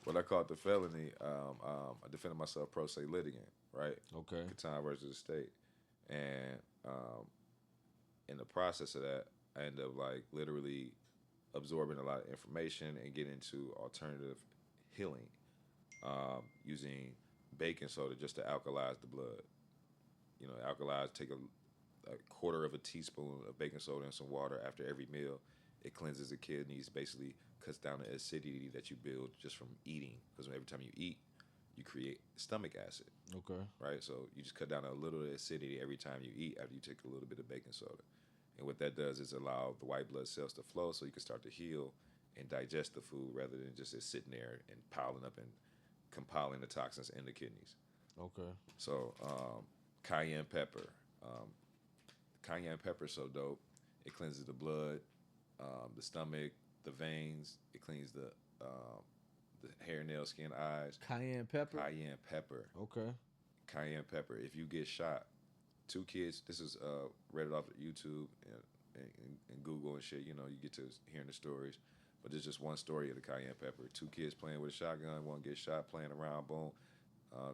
When I caught the felony, I defended myself pro se litigant, right? Okay. Catan versus the state. And in the process of that, I ended up like literally absorbing a lot of information and getting into alternative healing, using baking soda just to alkalize the blood. You know, alkalize, take a quarter of a teaspoon of baking soda and some water after every meal. It cleanses the kidneys, basically cuts down the acidity that you build just from eating. Because every time you eat, you create stomach acid. Okay. Right? So you just cut down a little acidity every time you eat after you take a little bit of baking soda. And what that does is allow the white blood cells to flow so you can start to heal and digest the food rather than just it sitting there and piling up and compiling the toxins in the kidneys. Okay. So cayenne pepper. Cayenne pepper is so dope. It cleanses the blood, the stomach, the veins. It cleans the hair, nail, skin, eyes. Cayenne pepper? Cayenne pepper. Okay. Cayenne pepper. If you get shot, 2 kids, this is read it off of YouTube and Google and shit, you know, you get to hearing the stories. But there's just one story of the cayenne pepper. 2 kids playing with a shotgun, one gets shot, playing around, boom.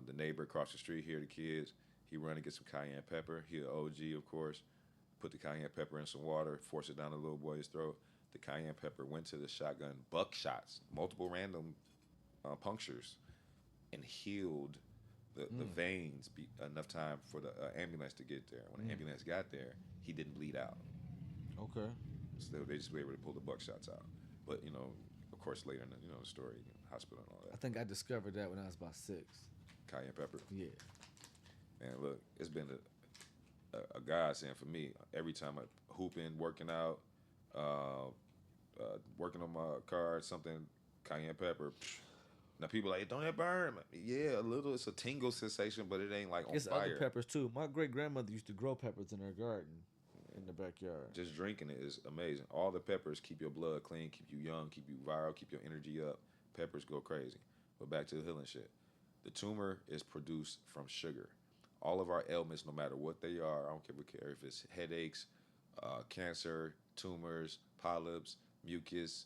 The neighbor across the street hear the kids. He run and get some cayenne pepper. He an OG, of course. Put the cayenne pepper in some water, force it down the little boy's throat. The cayenne pepper went to the shotgun, buckshots, multiple random punctures, and healed the veins enough time for the ambulance to get there. When the ambulance got there, he didn't bleed out. Okay. So they just were able to pull the buckshots out. But, you know, of course, later in the, the story, hospital and all that. I think I discovered that when I was about 6. Cayenne pepper. Yeah. Man, look, it's been a godsend for me. Every time I hooping, working out, working on my car, something, cayenne pepper. Now people like, don't it burn? Yeah, a little. It's a tingle sensation, but it ain't like on It's fire. other peppers too. My great grandmother used to grow peppers in her garden, in the backyard. Just drinking it is amazing. All the peppers keep your blood clean, keep you young, keep you viral, keep your energy up. Peppers go crazy. But back to the healing shit. The tumor is produced from sugar. All of our ailments, no matter what they are, I don't care if it's headaches, cancer, tumors, polyps, mucus,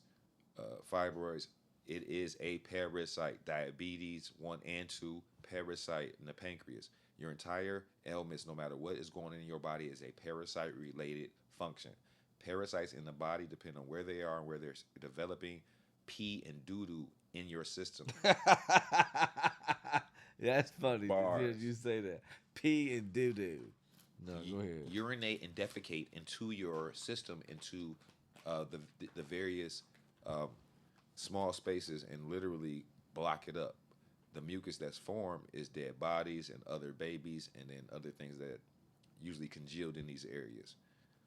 fibroids. It is a parasite. Diabetes 1 and 2, parasite in the pancreas. Your entire ailments, no matter what is going on in your body, is a parasite-related function. Parasites in the body, depending on where they are and where they're developing, pee and doo-doo in your system. That's funny. Bars. You say that. Pee and doo-doo. No, go ahead. Urinate and defecate into your system, into the various small spaces, and literally block it up. The mucus that's formed is dead bodies and other babies, and then other things that usually congealed in these areas.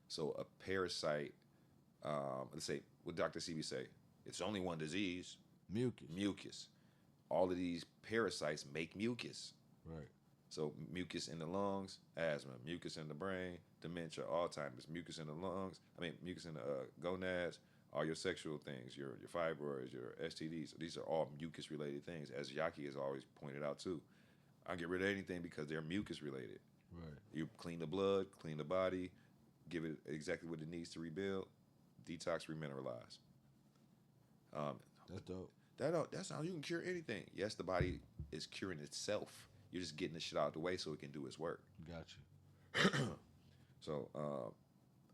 So a parasite, let's say, what Dr. CB say? It's only one disease. Mucus. All of these parasites make mucus. Right. So mucus in the lungs, asthma. Mucus in the brain, dementia, Alzheimer's. Mucus in the lungs, mucus in the gonads, all your sexual things, your fibroids, your STDs. These are all mucus-related things, as Yaki has always pointed out too. I get rid of anything because they're mucus-related. Right. You clean the blood, clean the body, give it exactly what it needs to rebuild, detox, remineralize. That's dope. That's how you can cure anything. Yes, the body is curing itself. You're just getting the shit out of the way so it can do its work. Gotcha. So,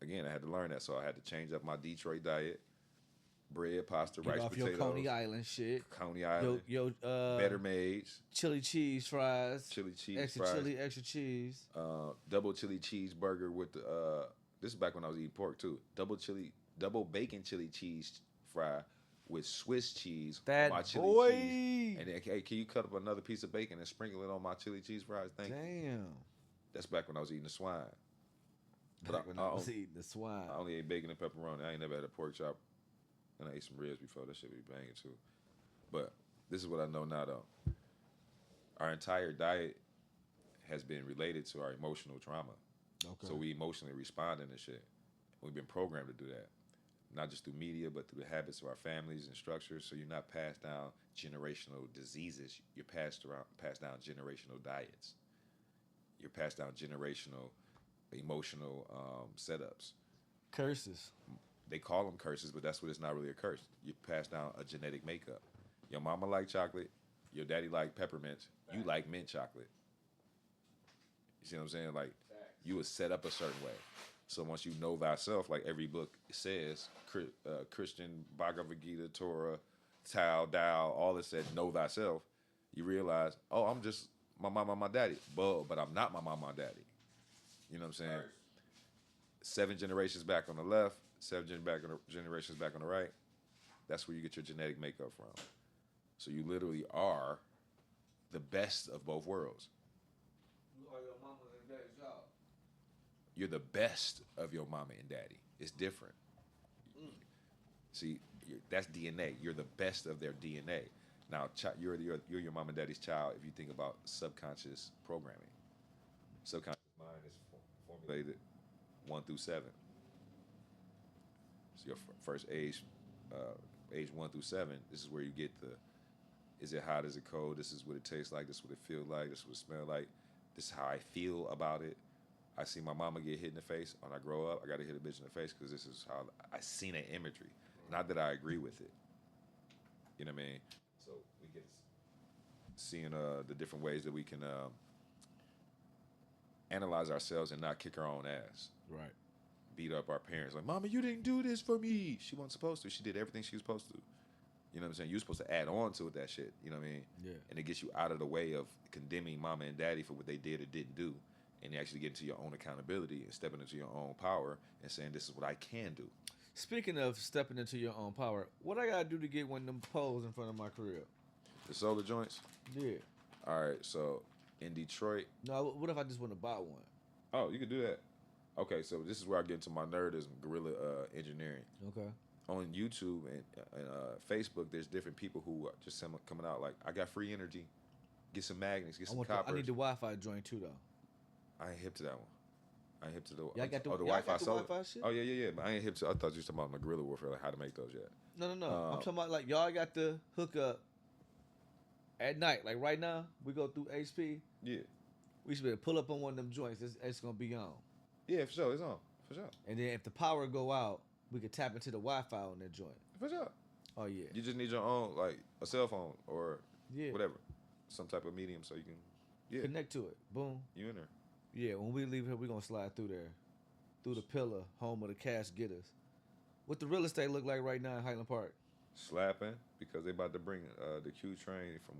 again, I had to learn that. So I had to change up my Detroit diet. Bread, pasta, Get rice, off potatoes. your Coney Island shit. Coney Island. Yo, Better Maids. chili cheese fries. Chili cheese extra fries. chili, extra cheese. Double chili cheeseburger with the, this is back when I was eating pork too. Double bacon chili cheese fry with Swiss cheese That on my chili boy. cheese. And then, hey, can you cut up another piece of bacon and sprinkle it on my chili cheese fries? Thank you. Damn. That's back when I was eating the swine. Back when I was eating the swine. I only ate bacon and pepperoni. I ain't never had a pork chop, and I ate some ribs before. That shit be banging too. But this is what I know now, though. Our entire diet has been related to our emotional trauma. Okay. So we emotionally responding to shit. We've been programmed to do that, not just through media, but through the habits of our families and structures. So you're not passed down generational diseases. You're passed down generational diets. You're passed down generational emotional setups. Curses. They call them curses, but that's what it's not really a curse. You pass down a genetic makeup. Your mama like chocolate. Your daddy like peppermint. You like mint chocolate. You see what I'm saying? Like, you was set up a certain way. So once you know thyself, like every book says, Christian, Bhagavad Gita, Torah, Tao, all it said, know thyself, you realize, oh, I'm just my mama, my daddy. But I'm not my mama, my daddy. You know what I'm saying? 7 generations back on the left, 7 generations back on the right. That's where you get your genetic makeup from. So you literally are the best of both worlds. You are your mama and daddy's job. You're the best of your mama and daddy. It's different. See, that's DNA. You're the best of their DNA. Now, you're your mom and daddy's child if you think about subconscious programming. Subconscious mind is formulated 1 through 7. So your first age 1 through 7, this is where you get the, is it hot, is it cold, this is what it tastes like, this is what it feels like, this is what it smells like, this is how I feel about it. I see my mama get hit in the face. When I grow up, I got to hit a bitch in the face because this is how I seen that imagery. Not that I agree with it. You know what I mean? So we get seeing the different ways that we can analyze ourselves and not kick our own ass. Right. Beat up our parents. Like, Mama, you didn't do this for me. She wasn't supposed to. She did everything she was supposed to. You know what I'm saying? You're supposed to add on to it, that shit. You know what I mean? Yeah. And it gets you out of the way of condemning mama and daddy for what they did or didn't do. And you actually get into your own accountability and stepping into your own power and saying, this is what I can do. Speaking of stepping into your own power, what I gotta do to get one of them poles in front of my crib? The solar joints? Yeah. All right, so in Detroit. No, what if I just want to buy one? Oh, you can do that. Okay, so this is where I get into my nerdism, guerrilla engineering. Okay. On YouTube and Facebook, there's different people who are just coming out like, I got free energy. Get some magnets, get some copper. I need the Wi-Fi joint too, though. I ain't hip to that one. I ain't hip to the. Y'all got the, the y'all Wi-Fi got the solar. Wi-Fi shit? Oh yeah. But I ain't hip to. I thought you was talking about my guerrilla warfare, like how to make those yet. No. I'm talking about like y'all got the hookup at night. Like right now, we go through HP. Yeah. We should be able to pull up on one of them joints. It's gonna be on. Yeah, for sure. It's on. For sure. And then if the power go out, we could tap into the Wi-Fi on that joint. For sure. Oh yeah. You just need your own, like a cell phone or whatever, some type of medium, so you can connect to it. Boom. You in there. Yeah, when we leave here, we're going to slide through there. Through the pillar, home of the cash getters. What the real estate look like right now in Highland-Park? Slapping, because they about to bring the Q train from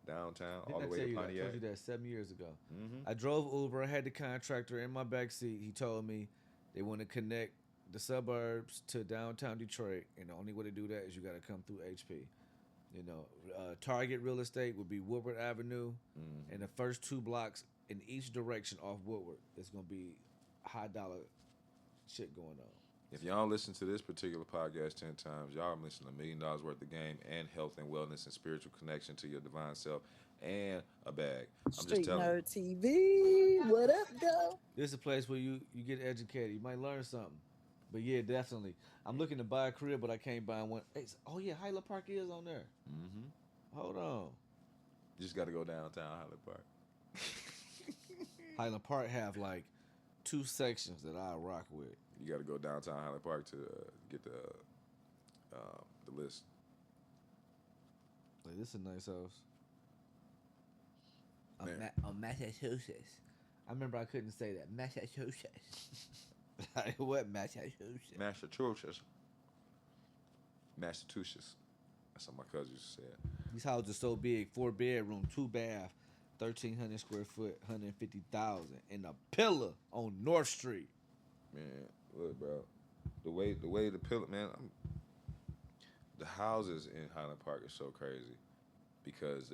downtown all the way to Pontiac. I told you that 7 years ago. Mm-hmm. I drove Uber. I had the contractor in my backseat. He told me they want to connect the suburbs to downtown Detroit, and the only way to do that is you got to come through HP. You know, Target real estate would be Woodward Avenue, and the first 2 blocks in each direction off Woodward, it's going to be high dollar shit going on. If y'all listen to this particular podcast 10 times, y'all listen to $1 million worth of game and health and wellness and spiritual connection to your divine self and a bag. Street Nerd TV, what up, though? This is a place where you get educated. You might learn something. But yeah, definitely. I'm looking to buy a crib, but I can't buy one. Hey, oh yeah, Highland-Park is on there. Mm-hmm. Hold on. You just got to go downtown Highland-Park. Highland-Park have like 2 sections that I rock with. You got to go downtown Highland-Park to get the list. Like, this is a nice house. On Massachusetts. I remember I couldn't say that. Massachusetts. What Massachusetts? Massachusetts. That's what my cousin used to say. These houses are so big. 4 bedroom, 2 bath, 1,300 square foot, 150,000, and a pillar on North Street. Man, look, bro. The way the pillar, man. The houses in Highland-Park are so crazy because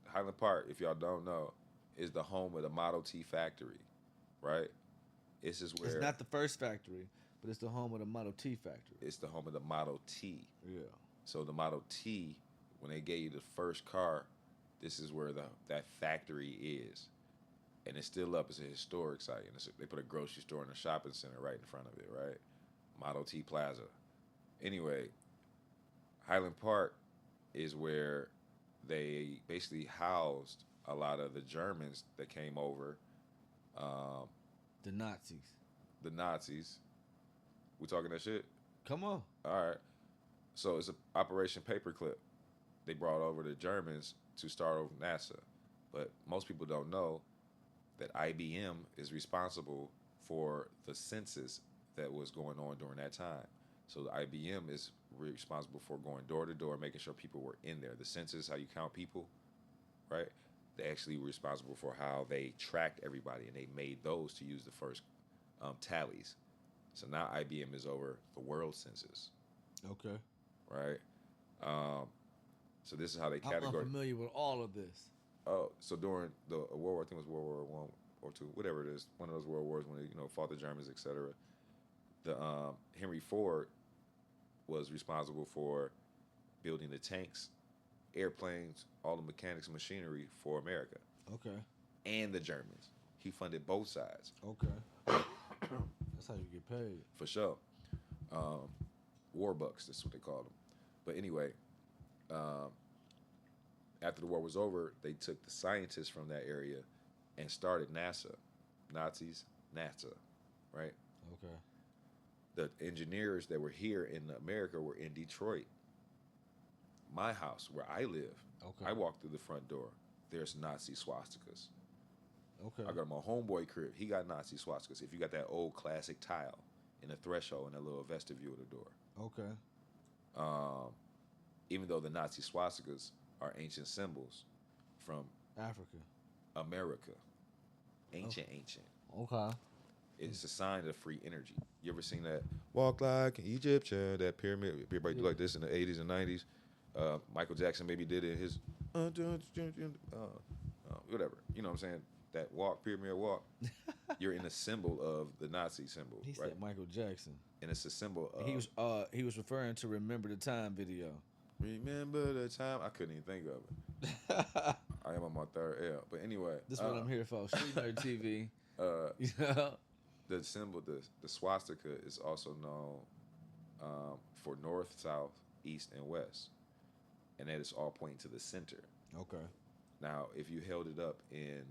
Highland-Park, if y'all don't know, is the home of the Model T factory, right? This is where It's not the first factory, but it's the home of the Model T factory. it's the home of the Model T. Yeah. So the Model T, when they gave you the first car, this is where that factory is, and it's still up. It's a historic site, and they put a grocery store and a shopping center right in front of it, right? Model T Plaza. Anyway, Highland-Park is where they basically housed a lot of the Germans that came over, The Nazis. the Nazis. We talking that shit? Come on. All right. So it's Operation Paperclip. They brought over the Germans to start over NASA. But most people don't know that IBM is responsible for the census that was going on during that time. So the IBM is responsible for going door to door, making sure people were in there. The census, how you count people, right? They actually were responsible for how they tracked everybody, and they made those to use the first tallies. So now IBM is over the world census, Okay. right? So this is how they I'm categorize. unfamiliar with all of this. Oh, so during the World War, I think it was World War One or Two, whatever it is, one of those world wars when they fought the Germans, etc. The Henry Ford was responsible for building the tanks, airplanes, all the mechanics, machinery for America Okay. and the Germans. He funded both sides Okay. That's how you get paid. for sure. War bucks, that's what they called them. But anyway, after the war was over, they took the scientists from that area and started NASA. Nazis, NASA, right? Okay. The engineers that were here in America were in Detroit. My house, where I live, Okay. I walk through the front door. There's Nazi swastikas. Okay. I go to my homeboy crib. He got Nazi swastikas. If you got that old classic tile in the threshold and that little vestibule of the door. Okay. Even though the Nazi swastikas are ancient symbols from Africa. America. Ancient. Okay. It's a sign of free energy. You ever seen that walk like an Egyptian, that pyramid? Everybody do like this in the 80s and 90s. Michael Jackson maybe did it his whatever. You know what I'm saying? That walk, pyramid walk. You're in a symbol of the Nazi symbol, He right? said Michael Jackson. And it's a symbol of He was referring to Remember the Time video. remember the time. I couldn't even think of it. I am on my third L. But anyway. This is what I'm here for. Street Nerd TV. You know? The symbol, the swastika, is also known for north, south, east, and west. And that is all pointing to the center. Okay. Now, if you held it up in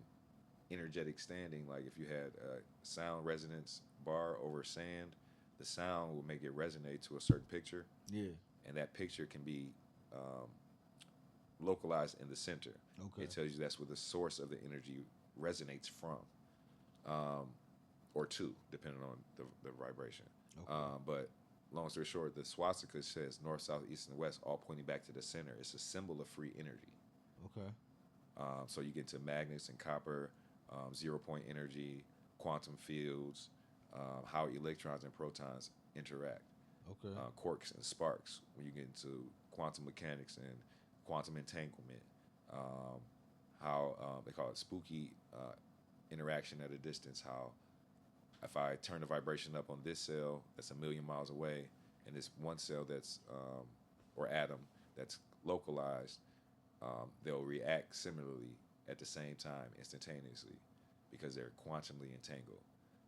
energetic standing, like if you had a sound resonance bar over sand, the sound will make it resonate to a certain picture. Yeah. And that picture can be localized in the center. Okay. It tells you that's where the source of the energy resonates from, or to, depending on the vibration. Okay. But long story short, the swastika says north, south, east, and west, all pointing back to the center. It's a symbol of free energy. Okay. So you get to magnets and copper, 0-point energy, quantum fields, how electrons and protons interact. Okay. Quarks and sparks when you get into quantum mechanics and quantum entanglement. How they call it spooky interaction at a distance. How if I turn the vibration up on this cell that's 1 million miles away, and this one cell that's or atom that's localized, they'll react similarly at the same time instantaneously because they're quantumly entangled.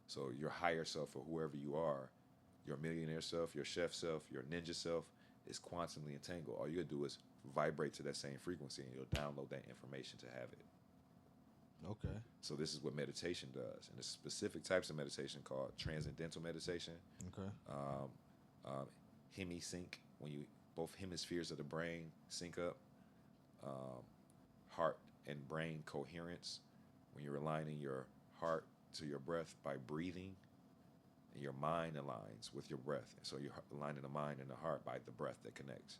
So your higher self, or whoever you are, your millionaire self, your chef self, your ninja self, is quantumly entangled. All you gotta do is vibrate to that same frequency, and you'll download that information to have it. Okay. So this is what meditation does, and there's specific types of meditation called transcendental meditation, Okay. hemi-sync, when you both hemispheres of the brain sync up, heart and brain coherence, when you're aligning your heart to your breath by breathing, and your mind aligns with your breath. So you're aligning the mind and the heart by the breath that connects.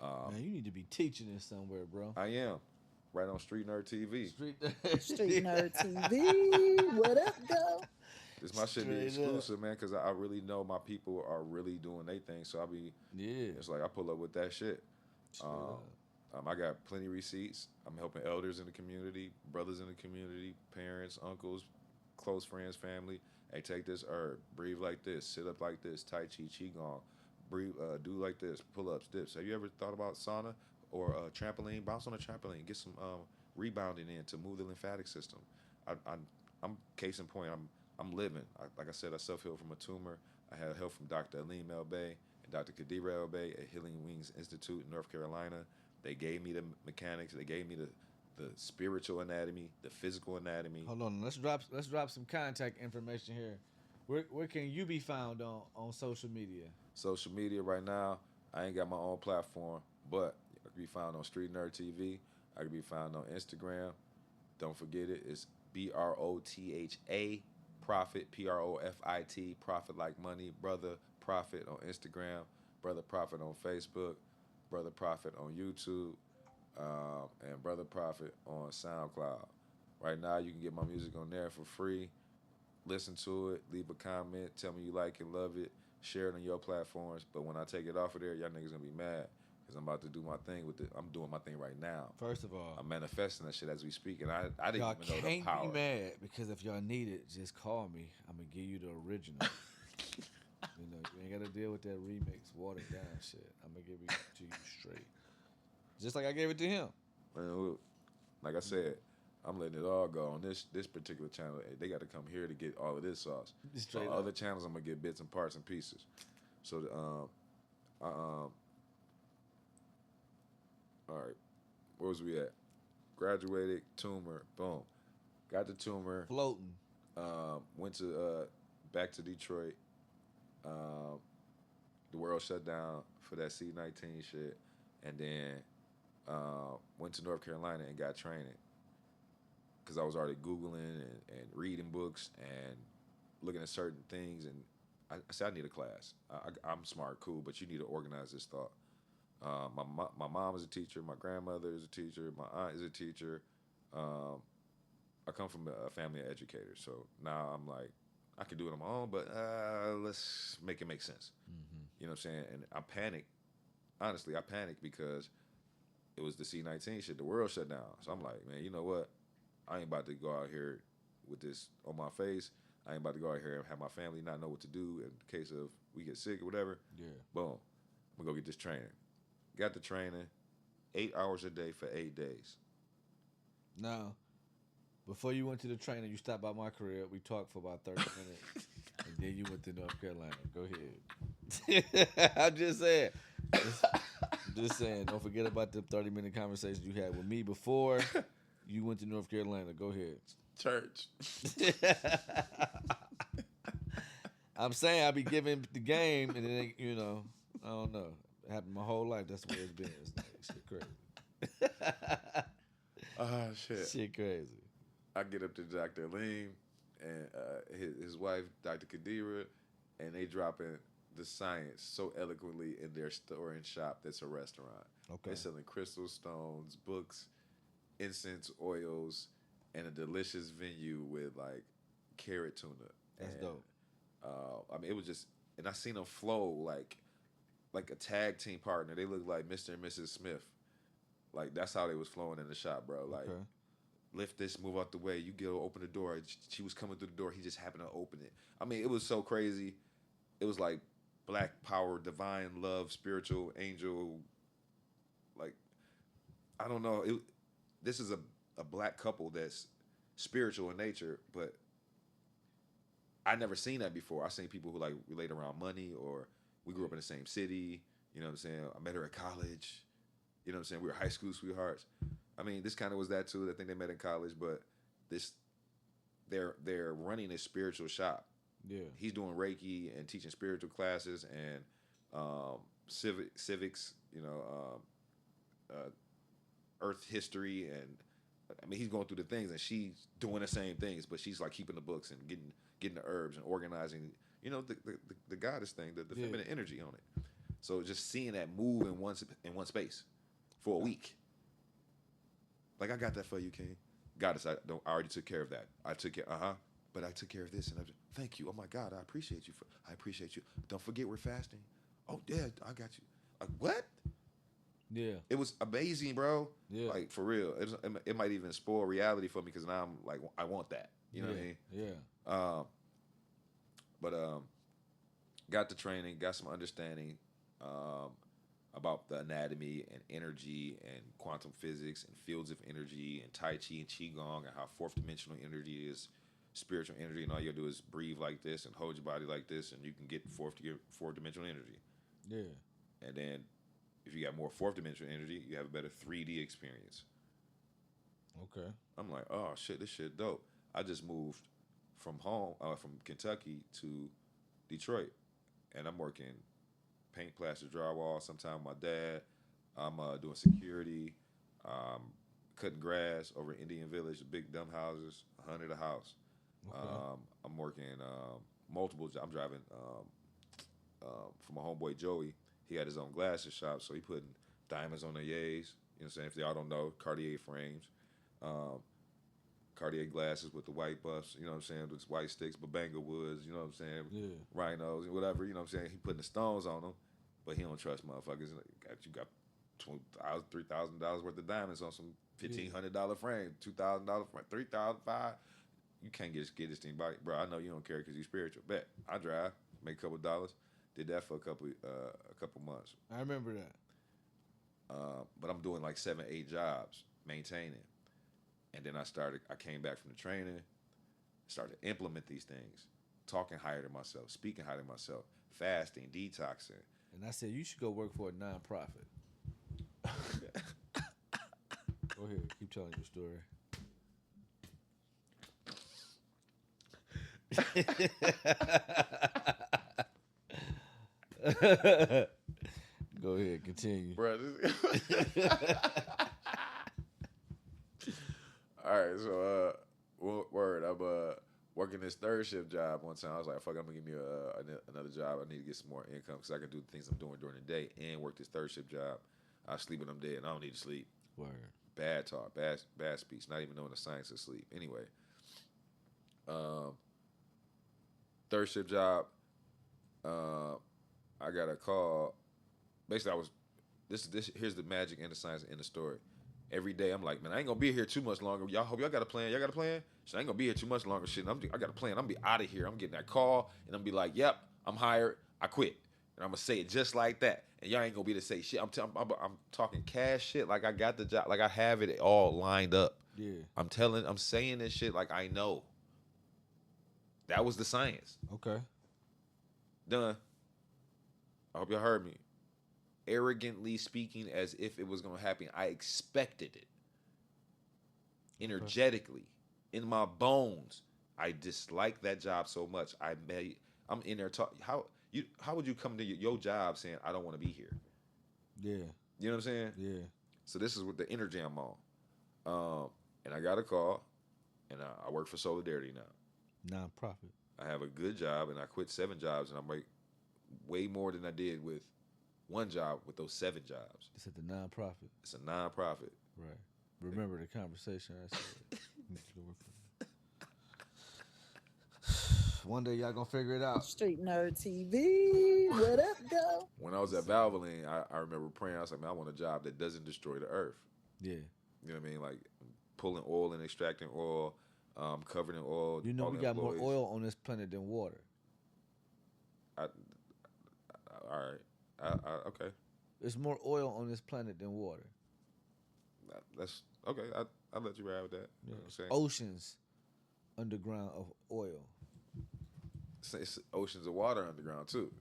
Man, you need to be teaching this somewhere, bro. I am right on Street Nerd TV. Street Nerd TV. What up, though? This my shit be Straight up. exclusive, man, because I really know my people are really doing their thing. So I be, Yeah. it's like I pull up with that shit. Straight up. I got plenty of receipts. I'm helping elders in the community, brothers in the community, parents, uncles, close friends, family. Hey, take this herb, breathe like this, sit up like this, Tai Chi, Qigong, breathe, do like this, pull ups, dips. Have you ever thought about sauna or trampoline? Bounce on a trampoline, get some rebounding in to move the lymphatic system. I'm case in point. I'm living. Like I said, I self healed from a tumor. I had help from Dr. Alim El Bay and Dr. Khadira El Bay at Healing Wings Institute in North Carolina. They gave me the mechanics. They gave me the spiritual anatomy, the physical anatomy. Hold on, let's drop some contact information here. Where can you be found on social media? Social media right now, I ain't got my own platform, but I can be found on Street Nerd TV. I can be found on Instagram. Don't forget it. It's BROTHA Profit, PROFIT, Profit like money. Brother Profit on Instagram, Brother Profit on Facebook, Brother Profit on YouTube, and Brother Profit on SoundCloud. Right now, you can get my music on there for free. Listen to it, leave a comment, tell me you like it, love it, share it on your platforms. But when I take it off of there, y'all niggas gonna be mad because I'm about to do my thing with it. I'm doing my thing right now. First of all, I'm manifesting that shit as we speak, and I didn't y'all even know the can't power. be mad because if y'all need it, just call me. I'm gonna give you the original. You know, you ain't gotta deal with that remix, watered down shit. I'm gonna give it to you straight, just like I gave it to him. Man, like I said, I'm letting it all go on this particular channel. They got to come here to get all of this sauce. Straight On up. other channels, I'm gonna get bits and parts and pieces. So, all right, where was we at? Graduated, tumor, boom, got the tumor. Floating. Went to back to Detroit. The world shut down for that C-19 shit, and then went to North Carolina and got training because I was already Googling and reading books and looking at certain things. And I said, I need a class. I'm smart, cool, but you need to organize this thought. My mom is a teacher. My grandmother is a teacher. My aunt is a teacher. I come from a family of educators, so now I'm like, I can do it on my own, but let's make it make sense. Mm-hmm. You know what I'm saying? And I panicked. Honestly, I panicked because it was the C-19 shit. The world shut down. So I'm like, man, you know what? I ain't about to go out here with this on my face. I ain't about to go out here and have my family not know what to do in case of we get sick or whatever. Yeah. Boom. I'm going to go get this training. Got the training, 8 hours a day for 8 days. Now, before you went to the training, you stopped by my crib. We talked for about 30 minutes. And then you went to North Carolina. Go ahead. I'm just saying. Just saying. Don't forget about the 30-minute conversations you had with me before you went to North Carolina. Go ahead. Church. I'm saying I be giving the game, and then, you know, I don't know. It happened my whole life. That's the way it's been. It's like, shit crazy. Oh, shit. Shit crazy. I get up to Dr. Aleem and his wife, Dr. Khadira, and they dropping the science so eloquently in their store and shop that's a restaurant. Okay. They're selling crystal stones, books, incense oils, and a delicious venue with like carrot tuna. That's and, dope. I mean, it was just, and I seen them flow like a tag team partner. They look like Mr. and Mrs. Smith. Like that's how they was flowing in the shop, bro. Like, Okay. lift this, move out the way. You go open the door. She was coming through the door. He just happened to open it. I mean, it was so crazy. It was like black power, divine love, spiritual angel. Like, I don't know. This is a black couple that's spiritual in nature, but I never seen that before. I seen people who like relate around money, or we grew up in the same city. You know what I'm saying? I met her at college. You know what I'm saying? We were high school sweethearts. I mean, this kind of was that too. I think they met in college, but they're running a spiritual shop. Yeah. He's doing Reiki and teaching spiritual classes and civics. You know, Earth history, and I mean, he's going through the things, and she's doing the same things, but she's like keeping the books and getting the herbs and organizing. You know, the goddess thing, the feminine energy on it. So just seeing that move in one space for a week. Like, I got that for you, King. Goddess, I already took care of that. I took care, but I took care of this, and thank you. Oh my God, I appreciate you. I appreciate you. Don't forget we're fasting. Oh yeah, I got you. Like, what? Yeah. It was amazing, bro. Yeah. Like, for real. It might even spoil reality for me because now I'm like, I want that. You know what I mean? Yeah. But got the training, got some understanding about the anatomy and energy and quantum physics and fields of energy and Tai Chi and Qigong and how fourth dimensional energy is spiritual energy, and all you gotta do is breathe like this and hold your body like this, and you can get fourth dimensional energy. Yeah. And then if you got more fourth dimensional energy, you have a better 3D experience. Okay. I'm like, oh shit, this shit dope. I just moved from home, from Kentucky to Detroit, and I'm working paint, plaster, drywall. Sometimes my dad, I'm doing security, cutting grass over in Indian Village, big dumb houses, 100 a house. Okay. I'm working multiple jobs. I'm driving for my homeboy Joey. He had his own glasses shop, so he putting diamonds on their yays. You know what I'm saying? If y'all don't know, Cartier frames. Cartier glasses with the white buffs, you know what I'm saying, with white sticks, Babanga woods, you know what I'm saying, Yeah. rhinos, whatever, you know what I'm saying. He putting the stones on them, but he don't trust motherfuckers. You got $2,000, $3,000 worth of diamonds on some $1,500 frame, $2,000 frame, $3,500. You can't get this thing by, bro. I know you don't care because you spiritual. Bet I drive, make a couple dollars. Did that for a couple months. I remember that. But I'm doing like 7, 8 jobs, maintaining. And then I came back from the training, started to implement these things, talking higher to myself, speaking higher to myself, fasting, detoxing. And I said, you should go work for a nonprofit. Go ahead, keep telling your story. Go ahead, continue. Bro, all right, so word, I'm working this third shift job one time. I was like, fuck, I'm gonna give me another job. I need to get some more income because I can do the things I'm doing during the day and work this third shift job. I sleep when I'm dead, and I don't need to sleep. Word. Bad talk, bad speech, not even knowing the science of sleep. Anyway, third shift job, I got a call. Basically, I was this. Here's the magic and the science in the story. Every day, I'm like, man, I ain't gonna be here too much longer. Y'all hope y'all got a plan. Y'all got a plan? Shit, I ain't gonna be here too much longer. Shit, I got a plan. I'm gonna be out of here. I'm getting that call, and I'm gonna be like, yep, I'm hired. I quit, and I'm gonna say it just like that. And y'all ain't gonna be able to say shit. I'm talking cash shit like I got the job, like I have it all lined up. Yeah. I'm saying this shit like I know. That was the science. Okay. Done. I hope y'all heard me. Arrogantly speaking as if it was going to happen. I expected it. Energetically. In my bones. I dislike that job so much. I'm in there talking. How would you come to your job saying, I don't want to be here? Yeah. You know what I'm saying? Yeah. So this is what the energy I'm on. And I got a call, and I work for Solidarity now. Nonprofit. I have a good job, and I quit 7 jobs, and I make way more than I did with one job with those 7 jobs. It's at the nonprofit. It's a nonprofit. Right. Remember the conversation I said. You should go work for that. One day y'all gonna figure it out. Street Nerd TV. What up, though? When I was at Valvoline, I remember praying. I was like, man, I want a job that doesn't destroy the earth. Yeah. You know what I mean? Like pulling oil and extracting oil, covered in oil. You know all we the got more employees. oil on this planet than water. All right. Okay. There's more oil on this planet than water. That's okay. I'll let you ride with that. You know what I'm saying? Oceans underground of oil. It's oceans of water underground too,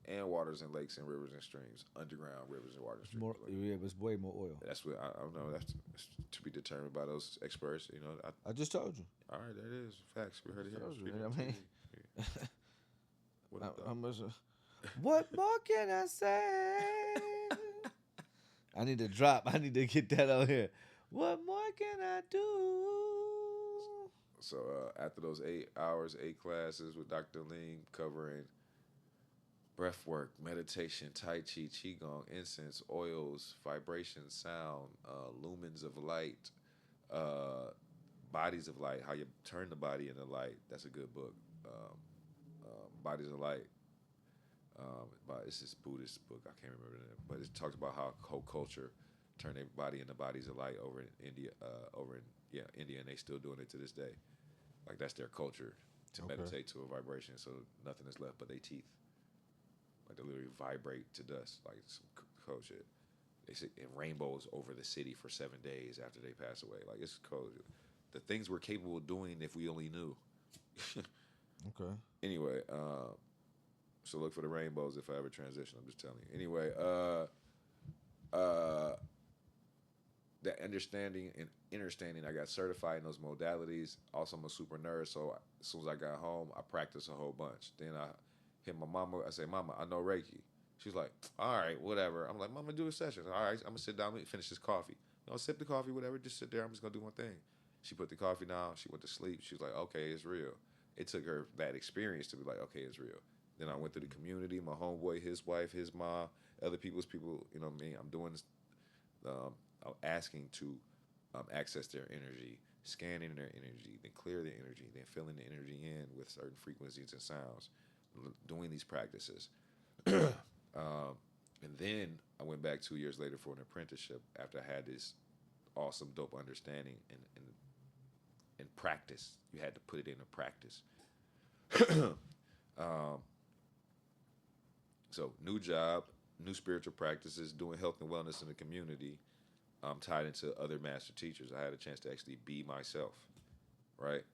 and waters and lakes and rivers and streams, underground rivers and water and streams. More, yeah, but it's way more oil. That's what I don't know. That's to be determined by those experts. You know. I just told you. All right, that is facts. We heard it here. Told you, Street I Nerd mean- TV. What up, How though? much? What more can I say? I need to drop. I need to get that out here. What more can I do? So after those 8 hours, 8 classes with Dr. Ling covering breath work, meditation, Tai Chi, Qigong, incense, oils, vibration, sound, lumens of light, bodies of light, how you turn the body into light. That's a good book. Bodies of Light. But it's this Buddhist book. I can't remember the name, but it talks about how whole culture turned their body into bodies of light over in India, India, and they still doing it to this day. Like that's their culture. to Okay. meditate to a vibration, so nothing is left but their teeth. Like they literally vibrate to dust, like some cold shit. They say in rainbows over the city for 7 days after they pass away. Like it's cold. The things we're capable of doing if we only knew. Okay. Anyway, so look for the rainbows if I ever transition. I'm just telling you. Anyway, that understanding and understanding, I got certified in those modalities. Also, I'm a super nerd, so as soon as I got home, I practiced a whole bunch. Then I hit my mama. I say, Mama, I know Reiki. She's like, all right, whatever. I'm like, Mama, do a session. All right, I'm going to sit down and finish this coffee. Sip the coffee, whatever. Just sit there. I'm just going to do my thing. She put the coffee down. She went to sleep. She was like, okay, it's real. It took her that experience to be like, okay, it's real. Then I went through the community, my homeboy, his wife, his mom, other people's people, you know what I mean? I'm doing this, I'm asking to access their energy, scanning their energy, then clear the energy, then filling the energy in with certain frequencies and sounds, doing these practices. And then I went back 2 years later for an apprenticeship after I had this awesome, dope understanding and practice. You had to put it into practice. So new job, new spiritual practices, doing health and wellness in the community. I'm tied into other master teachers. I had a chance to actually be myself, right?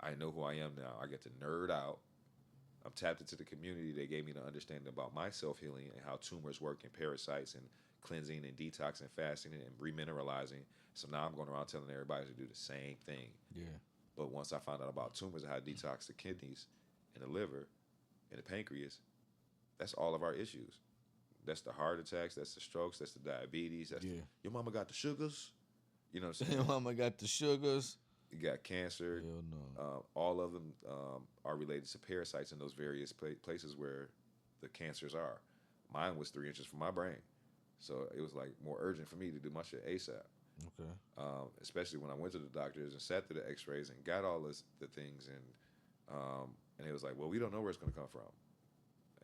I know who I am now. I get to nerd out. I'm tapped into the community. They gave me the understanding about my self-healing and how tumors work and parasites and cleansing and detoxing, fasting and remineralizing. So now I'm going around telling everybody to do the same thing. Yeah. But once I found out about tumors and how to detox the kidneys and the liver and the pancreas, that's all of our issues. That's the heart attacks, that's the strokes, that's the diabetes, that's your mama got the sugars. You know what I'm saying? Your mama got the sugars. You got cancer. Hell no. All of them are related to parasites in those various places where the cancers are. Mine was 3 inches from my brain. So it was like more urgent for me to do my shit ASAP. Okay. Especially when I went to the doctors and sat through the x-rays and got all the things. And it was like, well, we don't know where it's going to come from.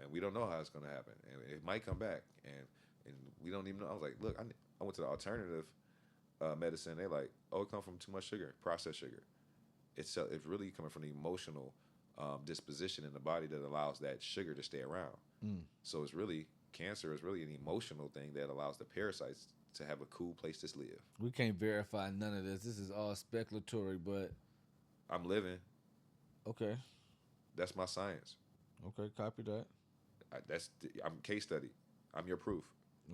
And we don't know how it's going to happen. And it might come back. And we don't even know. I was like, look, I went to the alternative medicine. They're like, oh, it comes from too much sugar, processed sugar. It's really coming from the emotional disposition in the body that allows that sugar to stay around. So it's really, cancer is really an emotional thing that allows the parasites to have a cool place to live. We can't verify none of this. This is all speculatory, but I'm living. okay. That's my science. Okay, copy that. I'm case study. I'm your proof.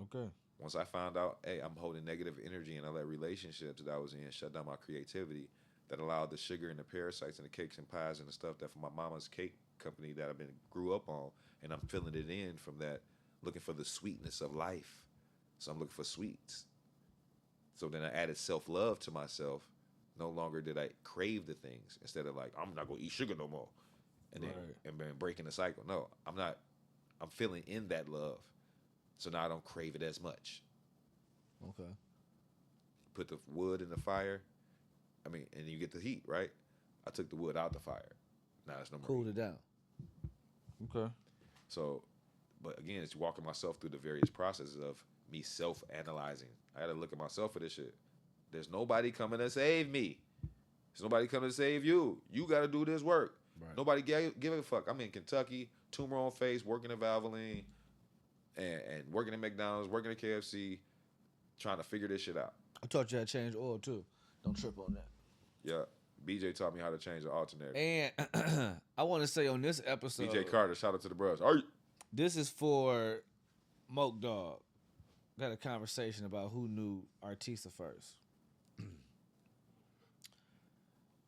Okay. Once I found out, hey, I'm holding negative energy and I let relationships that I was in shut down my creativity, that allowed the sugar and the parasites and the cakes and pies and the stuff that from my mama's cake company that I've grew up on, and I'm filling it in from that, looking for the sweetness of life. So I'm looking for sweets. So then I added self-love to myself. No longer did I crave the things. Instead of like, I'm not going to eat sugar no more. And then breaking the cycle. No, I'm not. I'm feeling in that love. So now I don't crave it as much. Okay. Put the wood in the fire. And you get the heat, right? I took the wood out the fire. Now it's no more. Cooled it down. Okay. So, but again, it's walking myself through the various processes of me self-analyzing. I got to look at myself for this shit. There's nobody coming to save me. There's nobody coming to save you. You got to do this work. Right. Nobody give a fuck. I'm in Kentucky, tumor on face, working at Valvoline, and working at McDonald's, working at KFC, trying to figure this shit out. I taught you how to change oil too. Don't trip on that. Yeah. BJ taught me how to change the alternator. And I want to say on this episode, BJ Carter, shout out to the bros. Are you? this is for Moke Dog. Got a conversation about who knew Artisa first.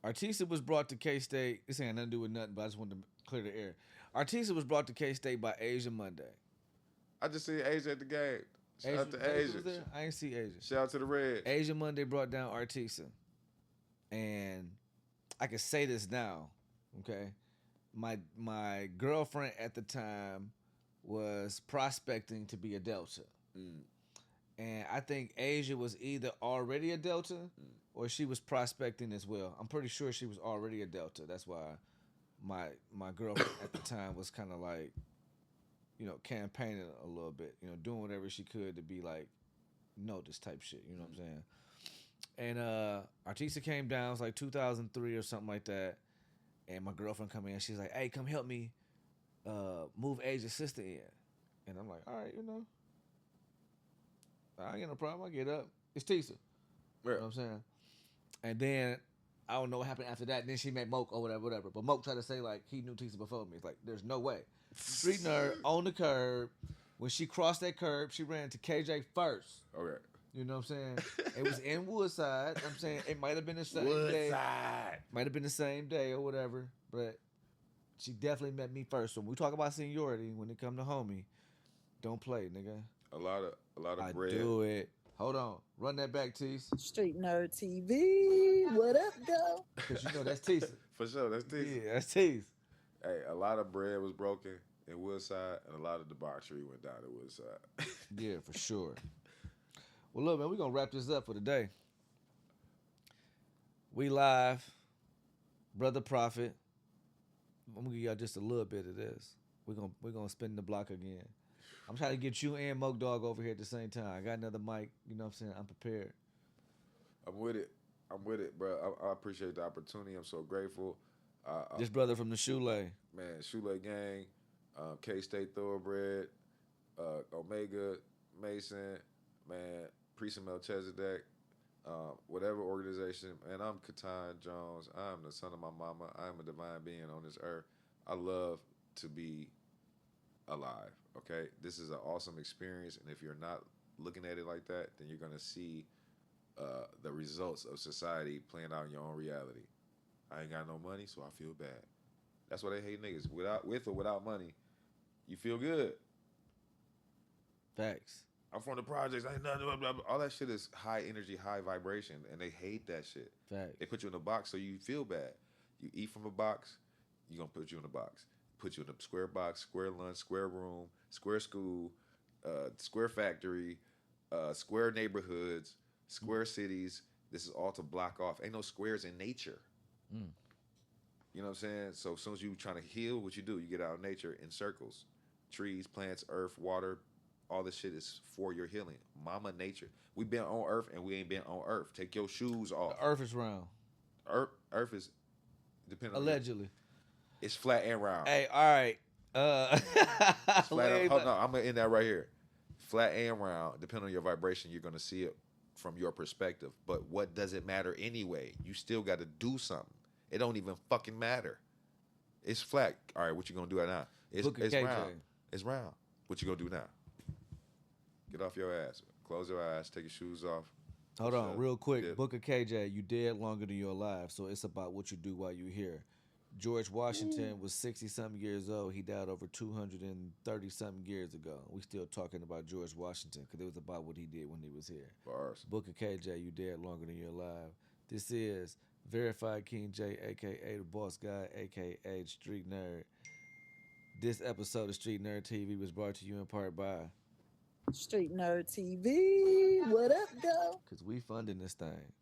Artisa was brought to K-State. This ain't nothing to do with nothing, but I just wanted to clear the air. Artisa was brought to K-State by Asia Monday. I just see Asia at the game. Shout out to Asia Asia. was there? I ain't see Asia. Shout out to the Reds. Asia Monday brought down Artisa. And I can say this now, okay? My girlfriend at the time was prospecting to be a Delta. And I think Asia was either already a Delta or she was prospecting as well. I'm pretty sure she was already a Delta. That's why my girlfriend at the time was kind of like, campaigning a little bit, doing whatever she could to be like, this type shit, you know what I'm saying? And Artisa came down, it was like 2003 or something like that. And my girlfriend come in. She's like, "Hey, come help me move Asia's sister in." And I'm like, "All right, I ain't got no problem. I get up. It's Tisa." You know what I'm saying? And then I don't know what happened after that. And then she met Moke or whatever. But Moke tried to say like he knew Tisa before me. It's like there's no way. Street nerd on the curb. When she crossed that curb, she ran to KJ first. Okay. You know what I'm saying? It was in Woodside. I'm saying it might have been the same day. Might have been the same day or whatever. But she definitely met me first. So when we talk about seniority, when it come to homie, don't play, nigga. A lot of I bread. do it. Hold on. Run that back, Tease. Street Nerd TV. What up, though? Because you know that's Tease. For sure, that's Tisa. Yeah, that's Tease. Hey, a lot of bread was broken in Woodside, and a lot of debauchery went down in Woodside. Yeah, for sure. Well, look, man, we're going to wrap this up for today. We live. Brotha Profit. I'm going to give y'all just a little bit of this. We're gonna spin the block again. I'm trying to get you and Moke Dog over here at the same time. I got another mic. You know what I'm saying? I'm prepared. I'm with it, bro. I appreciate the opportunity. I'm so grateful. This brother from the Shoelay. Man, Shoelay Gang, K-State Thoroughbred, Omega, Mason, man, Priest of Melchizedek, whatever organization. Man, I'm Katan Jones. I'm the son of my mama. I'm a divine being on this earth. I love to be alive, okay? This is an awesome experience, and if you're not looking at it like that, then you're going to see the results of society playing out in your own reality. I ain't got no money, so I feel bad. That's why they hate niggas. With or without money, you feel good. Facts. I'm from the projects. I ain't nothing. Blah, blah, blah. All that shit is high energy, high vibration, and they hate that shit. Facts. They put you in a box so you feel bad. You eat from a box, you gonna put you in a box. Put you in a square box, square lunch, square room, square school, square factory, square neighborhoods, square cities. This is all to block off. Ain't no squares in nature. Mm. You know what I'm saying? So as soon as you trying to heal, what you do, you get out in nature in circles. Trees, plants, earth, water, all this shit is for your healing. Mama nature. We been on earth and we ain't been on earth. Take your shoes off. The earth is round. Earth is depending on Allegedly. it's flat and round. Hey, all right. It's flat and, hold on, I'm gonna end that right here. Flat and round, depending on your vibration, you're gonna see it from your perspective. But what does it matter anyway? You still got to do something. It don't even fucking matter. It's flat. All right, what you gonna do right now? It's KJ. round. It's round. What you gonna do now? Get off your ass. Close your eyes. Take your shoes off. Hold on, real quick. Yeah. Book of KJ, you dead longer than you're alive, so it's about what you do while you're here. George Washington was 60-something years old. He died over 230-something years ago. We still talking about George Washington because it was about what he did when he was here. Bars. Book of KJ, you dead longer than you're alive. This is Verified King J, a.k.a. the Boss Guy, a.k.a. the Street Nerd. This episode of Street Nerd TV was brought to you in part by Street Nerd TV. What up, though? because we funding this thing.